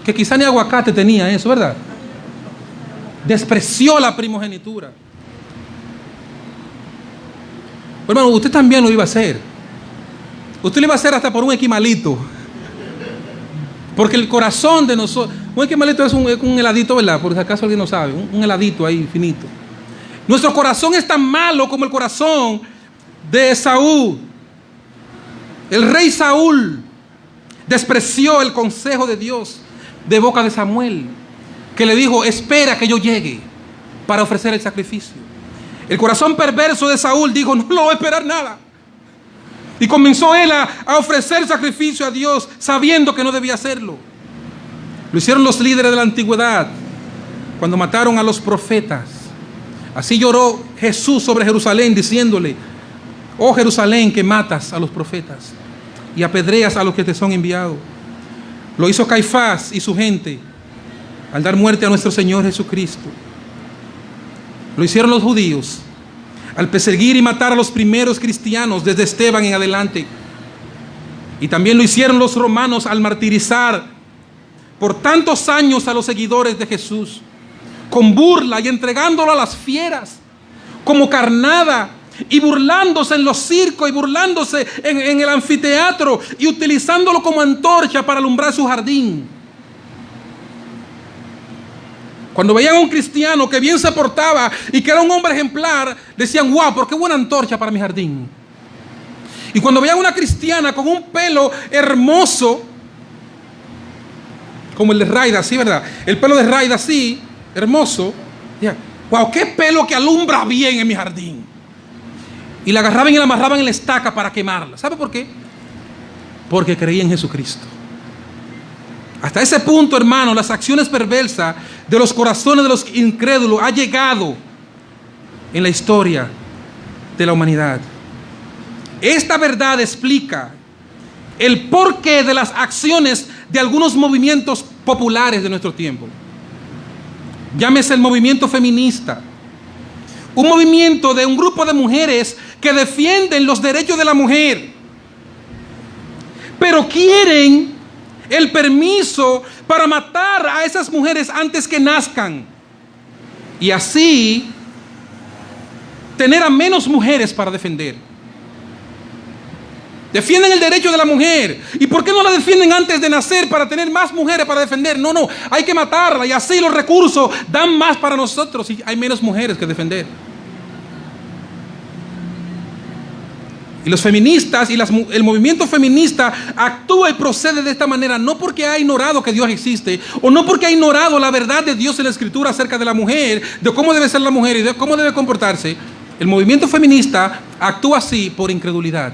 que quizá ni aguacate tenía eso, ¿verdad? Despreció la primogenitura. Hermano, usted también lo iba a hacer. Usted lo iba a hacer hasta por un esquimalito. Porque el corazón de nosotros... Un esquimalito es un heladito, ¿verdad? Por si acaso alguien no sabe. Un heladito ahí, finito. Nuestro corazón es tan malo como el corazón de Esaú. El rey Saúl despreció el consejo de Dios de boca de Samuel, que le dijo, espera que yo llegue para ofrecer el sacrificio. El corazón perverso de Saúl dijo, no voy a esperar nada. Y comenzó él a ofrecer sacrificio a Dios, sabiendo que no debía hacerlo. Lo hicieron los líderes de la antigüedad, cuando mataron a los profetas. Así lloró Jesús sobre Jerusalén, diciéndole, oh Jerusalén, que matas a los profetas y apedreas a los que te son enviados. Lo hizo Caifás y su gente al dar muerte a nuestro Señor Jesucristo. Lo hicieron los judíos al perseguir y matar a los primeros cristianos desde Esteban en adelante. Y también lo hicieron los romanos al martirizar por tantos años a los seguidores de Jesús, con burla y entregándolo a las fieras, como carnada, y burlándose en los circos y burlándose en el anfiteatro y utilizándolo como antorcha para alumbrar su jardín. Cuando veían a un cristiano que bien se portaba y que era un hombre ejemplar, decían: wow, pero qué buena antorcha para mi jardín. Y cuando veían a una cristiana con un pelo hermoso, como el de Raida, sí, ¿verdad? El pelo de Raida, sí, hermoso. Decían: wow, qué pelo que alumbra bien en mi jardín. Y la agarraban y la amarraban en la estaca para quemarla. ¿Sabe por qué? Porque creía en Jesucristo. Hasta ese punto, hermano, las acciones perversas de los corazones de los incrédulos ha llegado en la historia de la humanidad. Esta verdad explica el porqué de las acciones de algunos movimientos populares de nuestro tiempo. Llámese el movimiento feminista. Un movimiento de un grupo de mujeres que defienden los derechos de la mujer, pero quieren el permiso para matar a esas mujeres antes que nazcan y así tener a menos mujeres para defender. Defienden el derecho de la mujer. ¿Y por qué no la defienden antes de nacer para tener más mujeres para defender? No, hay que matarla y así los recursos dan más para nosotros y hay menos mujeres que defender. Y los feministas y el movimiento feminista actúa y procede de esta manera, no porque ha ignorado que Dios existe, o no porque ha ignorado la verdad de Dios en la Escritura acerca de la mujer, de cómo debe ser la mujer y de cómo debe comportarse. El movimiento feminista actúa así por incredulidad,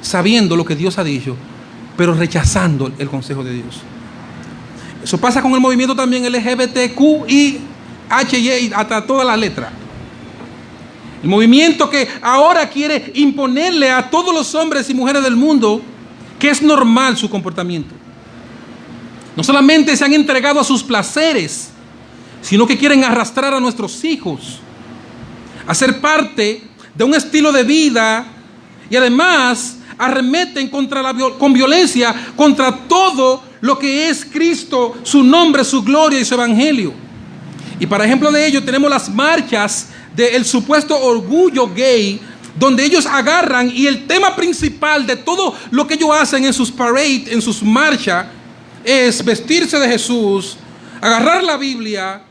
sabiendo lo que Dios ha dicho, pero rechazando el consejo de Dios. Eso pasa con el movimiento también LGBTQI, HY, hasta toda la letra. El movimiento que ahora quiere imponerle a todos los hombres y mujeres del mundo que es normal su comportamiento. No solamente se han entregado a sus placeres, sino que quieren arrastrar a nuestros hijos a ser parte de un estilo de vida y además arremeten con violencia contra todo lo que es Cristo, su nombre, su gloria y su evangelio. Y para ejemplo de ello tenemos las marchas del supuesto orgullo gay, donde ellos agarran y el tema principal de todo lo que ellos hacen en sus parades, en sus marchas, es vestirse de Jesús, agarrar la Biblia,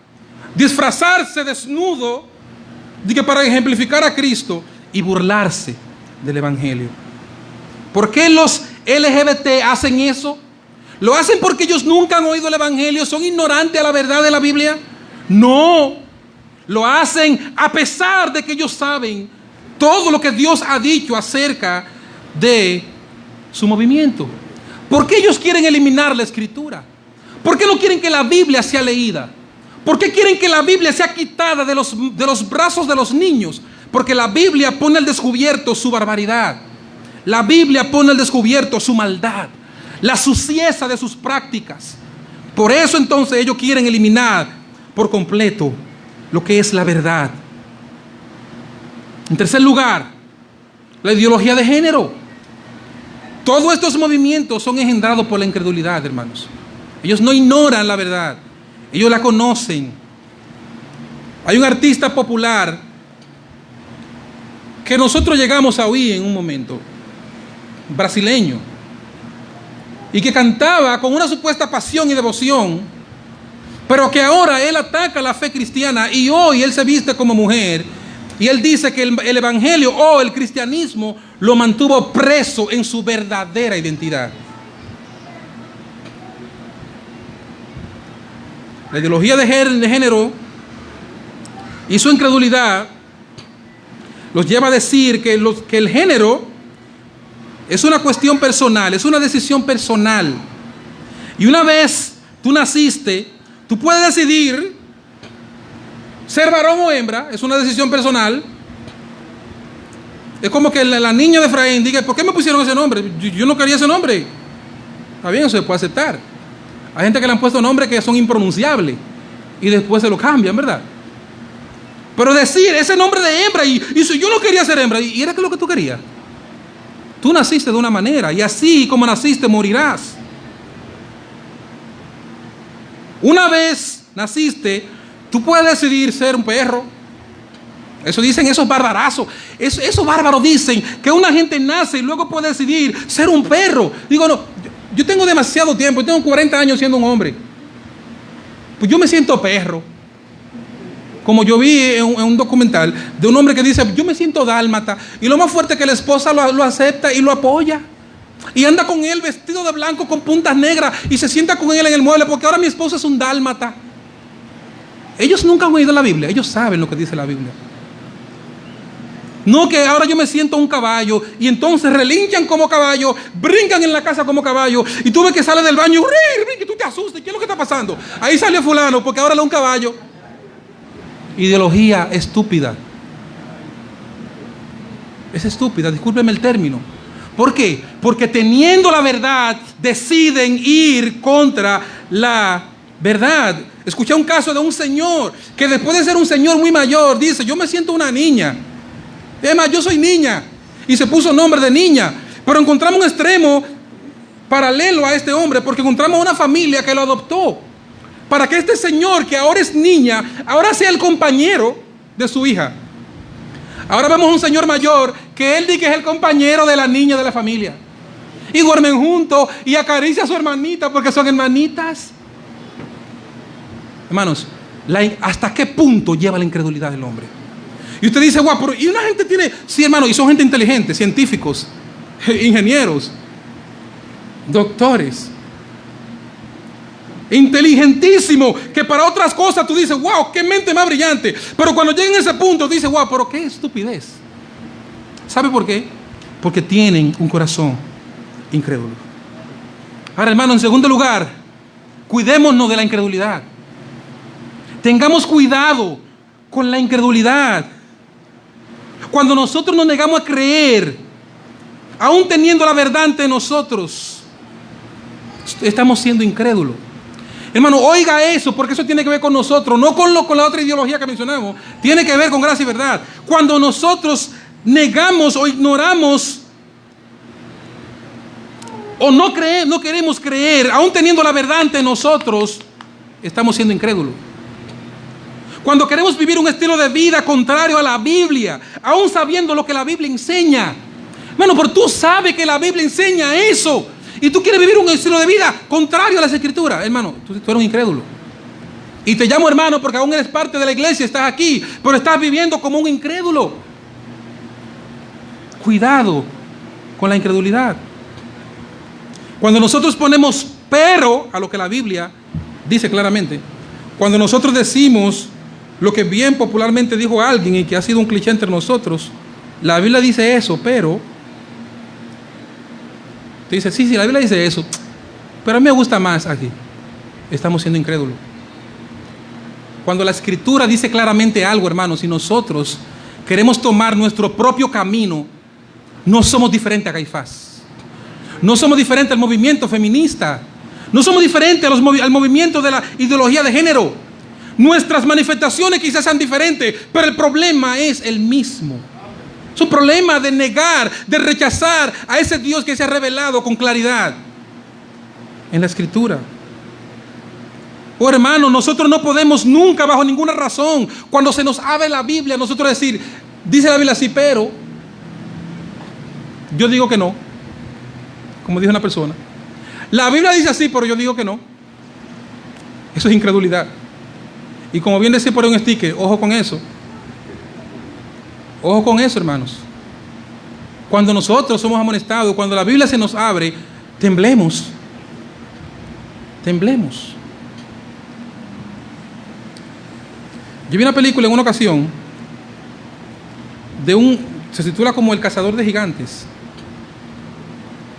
disfrazarse desnudo, para ejemplificar a Cristo y burlarse del evangelio. ¿Por qué los LGBT hacen eso? ¿Lo hacen porque ellos nunca han oído el evangelio? ¿Son ignorantes a la verdad de la Biblia? No. Lo hacen a pesar de que ellos saben todo lo que Dios ha dicho acerca de su movimiento. ¿Por qué ellos quieren eliminar la Escritura? ¿Por qué no quieren que la Biblia sea leída? ¿Por qué quieren que la Biblia sea quitada de los brazos de los niños? Porque la Biblia pone al descubierto su barbaridad. La Biblia pone al descubierto su maldad, la suciedad de sus prácticas. Por eso entonces ellos quieren eliminar por completo lo que es la verdad. En tercer lugar, la ideología de género. Todos estos movimientos son engendrados por la incredulidad, hermanos. Ellos no ignoran la verdad, ellos la conocen. Hay un artista popular que nosotros llegamos a oír en un momento, brasileño, y que cantaba con una supuesta pasión y devoción, pero que ahora él ataca la fe cristiana y hoy él se viste como mujer y él dice que el evangelio o el cristianismo lo mantuvo preso en su verdadera identidad. La ideología de género y su incredulidad los lleva a decir que el género es una cuestión personal, es una decisión personal. Y una vez tú naciste, tú puedes decidir ser varón o hembra, es una decisión personal. Es como que la niña de Efraín diga: ¿por qué me pusieron ese nombre? Yo no quería ese nombre. Está bien, eso se puede aceptar. Hay gente que le han puesto nombres que son impronunciables y después se lo cambian, ¿verdad? Pero decir ese nombre de hembra y si yo no quería ser hembra, ¿y era que lo que tú querías? Tú naciste de una manera y así como naciste morirás. Una vez naciste, tú puedes decidir ser un perro, Eso dicen esos barbarazos. Esos bárbaros dicen que una gente nace y luego puede decidir ser un perro. Digo, no, yo tengo demasiado tiempo, yo tengo 40 años siendo un hombre. Pues yo me siento perro. Como yo vi en un documental de un hombre que dice, yo me siento dálmata. Y lo más fuerte es que la esposa lo acepta y lo apoya. Y anda con él vestido de blanco con puntas negras y se sienta con él en el mueble porque ahora mi esposa es un dálmata. Ellos nunca han oído la Biblia, ellos saben lo que dice la Biblia. No que ahora yo me siento un caballo y entonces relinchan como caballo, brincan en la casa como caballo y tú ves que sale del baño y tú te asustas. ¿Qué es lo que está pasando? Ahí salió fulano porque ahora él es un caballo. Ideología estúpida. Es estúpida, discúlpeme el término. ¿Por qué? Porque teniendo la verdad deciden ir contra la verdad. Escuché un caso de un señor que después de ser un señor muy mayor dice, yo me siento una niña. Además, yo soy niña. Y se puso nombre de niña. Pero encontramos un extremo paralelo a este hombre porque encontramos una familia que lo adoptó. Para que este señor que ahora es niña, ahora sea el compañero de su hija. Ahora vemos un señor mayor que él dice que es el compañero de la niña de la familia. Y duermen juntos y acaricia a su hermanita porque son hermanitas. Hermanos, ¿hasta qué punto lleva la incredulidad del hombre? Y usted dice, guau, pero y una gente tiene, sí hermano, y son gente inteligente, científicos, ingenieros, doctores. Inteligentísimo, que para otras cosas tú dices, wow, qué mente más brillante. Pero cuando llegan a ese punto, dices, wow, pero qué estupidez. ¿Sabe por qué? Porque tienen un corazón incrédulo. Ahora, hermano, en segundo lugar, cuidémonos de la incredulidad. Tengamos cuidado con la incredulidad. Cuando nosotros nos negamos a creer, aún teniendo la verdad ante nosotros, estamos siendo incrédulos. Hermano, oiga eso, porque eso tiene que ver con nosotros, no con la otra ideología que mencionamos. Tiene que ver con gracia y verdad. Cuando nosotros negamos o ignoramos o no queremos creer, aún teniendo la verdad ante nosotros, estamos siendo incrédulos. Cuando queremos vivir un estilo de vida contrario a la Biblia, aún sabiendo lo que la Biblia enseña. Hermano, pero tú sabes que la Biblia enseña eso. Y tú quieres vivir un estilo de vida contrario a las Escrituras. Hermano, tú eres un incrédulo. Y te llamo hermano porque aún eres parte de la iglesia, estás aquí, pero estás viviendo como un incrédulo. Cuidado con la incredulidad. Cuando nosotros ponemos pero a lo que la Biblia dice claramente, cuando nosotros decimos lo que bien popularmente dijo alguien y que ha sido un cliché entre nosotros, la Biblia dice eso, pero... Tú dices, sí, la Biblia dice eso, pero a mí me gusta más aquí. Estamos siendo incrédulos. Cuando la Escritura dice claramente algo, hermanos, y nosotros queremos tomar nuestro propio camino, no somos diferentes a Caifás. No somos diferentes al movimiento feminista. No somos diferentes al movimiento de la ideología de género. Nuestras manifestaciones quizás sean diferentes, pero el problema es el mismo. Es un problema de negar, de rechazar a ese Dios que se ha revelado con claridad en la Escritura. Oh hermano, nosotros no podemos nunca, bajo ninguna razón, cuando se nos abre la Biblia, nosotros decir, dice la Biblia así, pero yo digo que no, como dijo una persona. La Biblia dice así, pero yo digo que no. Eso es incredulidad. Y como bien decía por un sticker, ojo con eso. Ojo con eso, hermanos. Cuando nosotros somos amonestados, cuando la Biblia se nos abre, temblemos. Temblemos. Yo vi una película en una ocasión se titula como El cazador de gigantes,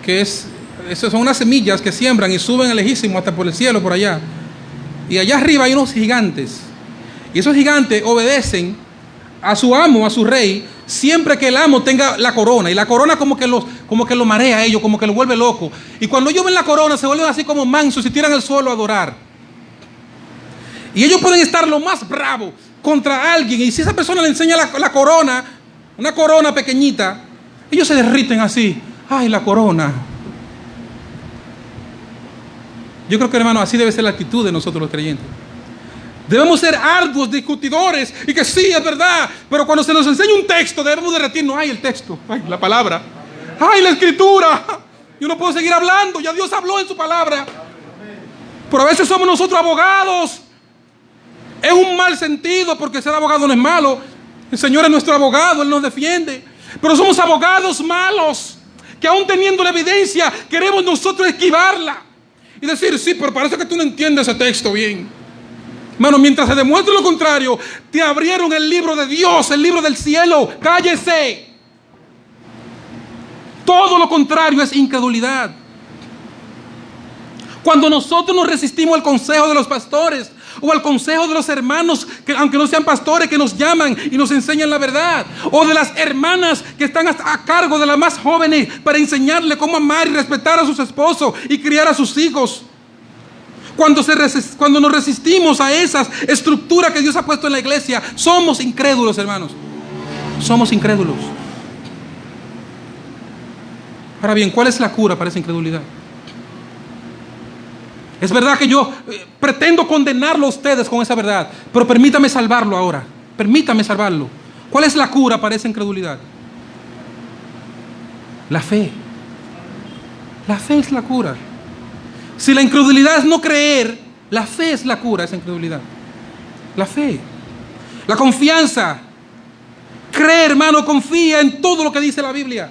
que son unas semillas que siembran y suben lejísimo hasta por el cielo, por allá. Y allá arriba hay unos gigantes. Y esos gigantes obedecen a su amo, a su rey, siempre que el amo tenga la corona. Y la corona como que lo marea a ellos, como que lo vuelve loco. Y cuando ellos ven la corona, se vuelven así como mansos y tiran al suelo a adorar. Y ellos pueden estar lo más bravo contra alguien. Y si esa persona le enseña la corona, una corona pequeñita, ellos se derriten así. Ay, la corona. Yo creo que, hermano, así debe ser la actitud de nosotros los creyentes. Debemos ser arduos discutidores y que sí, es verdad, pero cuando se nos enseña un texto debemos derretirnos. Ay, el texto, ay, la palabra, ay, la escritura. Yo no puedo seguir hablando, ya Dios habló en su palabra. Pero a veces somos nosotros abogados en un mal sentido, porque ser abogado no es malo. El Señor es nuestro abogado, Él nos defiende. Pero somos abogados malos, que aún teniendo la evidencia queremos nosotros esquivarla y decir, sí, pero parece que tú no entiendes ese texto bien. Hermano, mientras se demuestre lo contrario, te abrieron el libro de Dios, el libro del cielo. Cállese. Todo lo contrario es incredulidad. Cuando nosotros nos resistimos al consejo de los pastores o al consejo de los hermanos, que aunque no sean pastores, que nos llaman y nos enseñan la verdad, o de las hermanas que están a cargo de las más jóvenes para enseñarle cómo amar y respetar a sus esposos y criar a sus hijos. Cuando nos resistimos a esas estructuras que Dios ha puesto en la iglesia, somos incrédulos, hermanos. Somos incrédulos. Ahora bien, ¿cuál es la cura para esa incredulidad? Es verdad que yo pretendo condenarlo a ustedes con esa verdad, pero permítame salvarlo ahora. Permítame salvarlo. ¿Cuál es la cura para esa incredulidad? La fe. La fe es la cura. Si la incredulidad es no creer, la fe es la cura a esa incredulidad. La fe. La confianza. Cree, hermano, confía en todo lo que dice la Biblia.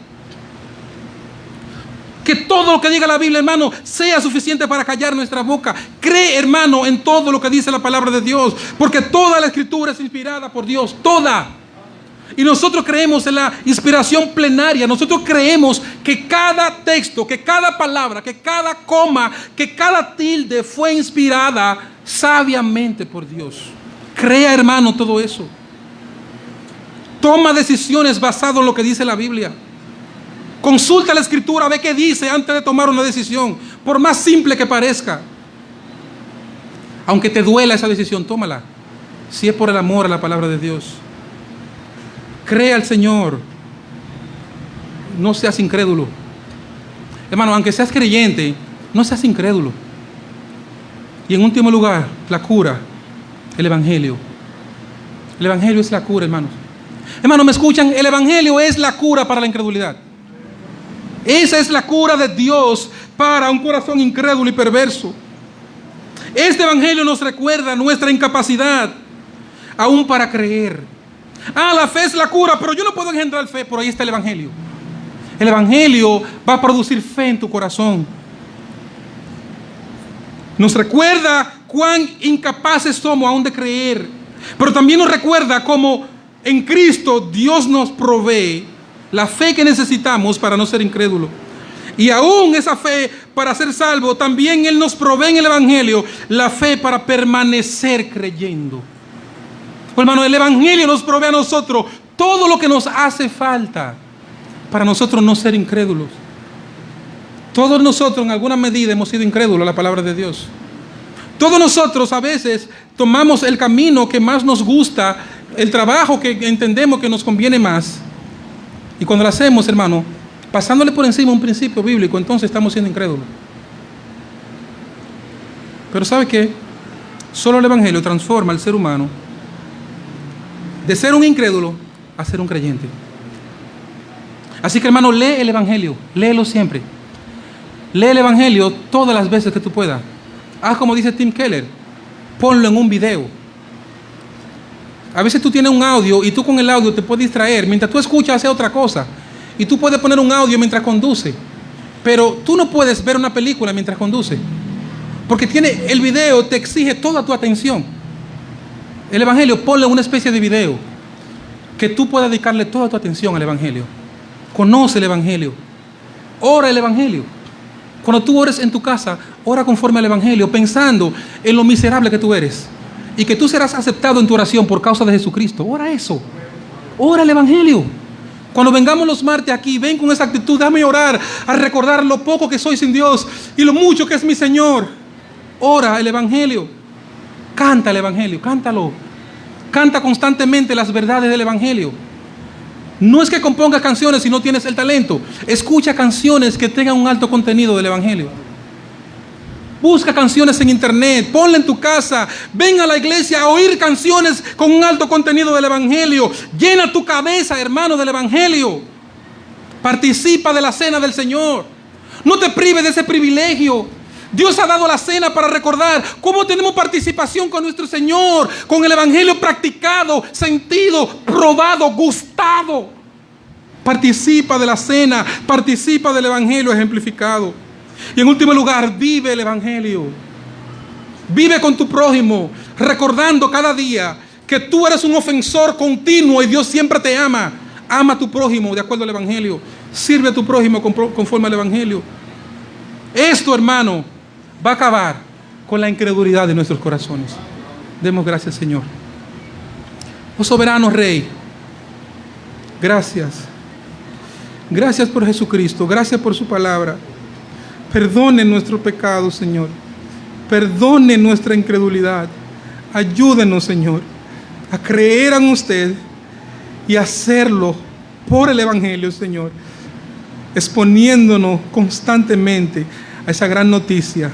Que todo lo que diga la Biblia, hermano, sea suficiente para callar nuestra boca. Cree, hermano, en todo lo que dice la palabra de Dios, porque toda la escritura es inspirada por Dios, toda. Y nosotros creemos en la inspiración plenaria. Nosotros creemos que cada texto, que cada palabra, que cada coma, que cada tilde fue inspirada sabiamente por Dios. Crea, hermano, todo eso. Toma decisiones basado en lo que dice la Biblia. Consulta la escritura, ve qué dice antes de tomar una decisión, por más simple que parezca. Aunque te duela esa decisión, tómala, si es por el amor a la palabra de Dios. Cree al Señor. No seas incrédulo. Hermano, aunque seas creyente, no seas incrédulo. Y en último lugar, la cura, el Evangelio. El Evangelio es la cura, hermanos. Hermanos, ¿me escuchan? El Evangelio es la cura para la incredulidad. Esa es la cura de Dios para un corazón incrédulo y perverso. Este Evangelio nos recuerda nuestra incapacidad aún para creer. La fe es la cura, pero yo no puedo engendrar fe. Por ahí está el Evangelio. El Evangelio va a producir fe en tu corazón. Nos recuerda cuán incapaces somos aún de creer, pero también nos recuerda cómo en Cristo Dios nos provee la fe que necesitamos para no ser incrédulo. Y aún esa fe para ser salvo, también Él nos provee en el Evangelio la fe para permanecer creyendo. Hermano, el Evangelio nos provee a nosotros todo lo que nos hace falta para nosotros no ser incrédulos. Todos nosotros en alguna medida hemos sido incrédulos a la palabra de Dios. Todos nosotros a veces tomamos el camino que más nos gusta, el trabajo que entendemos que nos conviene más. Y cuando lo hacemos, hermano, pasándole por encima un principio bíblico, entonces estamos siendo incrédulos. Pero ¿sabe qué? Solo el Evangelio transforma al ser humano de ser un incrédulo a ser un creyente. Así que, hermano, lee el Evangelio, léelo siempre. Lee el Evangelio todas las veces que tú puedas. Haz como dice Tim Keller, ponlo en un video. A veces tú tienes un audio y tú con el audio te puedes distraer. Mientras tú escuchas, hace otra cosa. Y tú puedes poner un audio mientras conduce. Pero tú no puedes ver una película mientras conduce, porque el video te exige toda tu atención. El Evangelio, ponle una especie de video que tú puedas dedicarle toda tu atención al Evangelio. Conoce el Evangelio. Ora el Evangelio. Cuando tú ores en tu casa, ora conforme al Evangelio, pensando en lo miserable que tú eres y que tú serás aceptado en tu oración por causa de Jesucristo. Ora eso. Ora el Evangelio. Cuando vengamos los martes aquí, ven con esa actitud, déjame orar, a recordar lo poco que soy sin Dios y lo mucho que es mi Señor. Ora el Evangelio. Canta el Evangelio, cántalo. Canta constantemente las verdades del Evangelio. No es que compongas canciones si no tienes el talento. Escucha canciones que tengan un alto contenido del Evangelio. Busca canciones en internet, ponla en tu casa, ven a la iglesia a oír canciones con un alto contenido del evangelio. Llena tu cabeza, hermano, del evangelio. Participa de la cena del Señor. No te prives de ese privilegio. Dios ha dado la cena para recordar cómo tenemos participación con nuestro Señor, con el evangelio practicado, sentido, probado, gustado. Participa de la cena, participa del evangelio ejemplificado. Y en último lugar, vive el evangelio. Vive con tu prójimo, recordando cada día que tú eres un ofensor continuo y Dios siempre te ama. Ama a tu prójimo de acuerdo al evangelio. Sirve a tu prójimo conforme al evangelio. Esto, hermano, va a acabar con la incredulidad de nuestros corazones. Demos gracias, Señor. Oh soberano Rey, gracias. Gracias por Jesucristo, gracias por su palabra. Perdone nuestros pecados, Señor. Perdone nuestra incredulidad. Ayúdenos, Señor, a creer en usted y hacerlo por el evangelio, Señor, exponiéndonos constantemente a esa gran noticia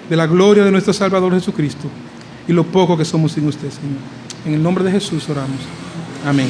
de la gloria de nuestro Salvador Jesucristo y lo poco que somos sin usted, Señor. En el nombre de Jesús oramos. Amén.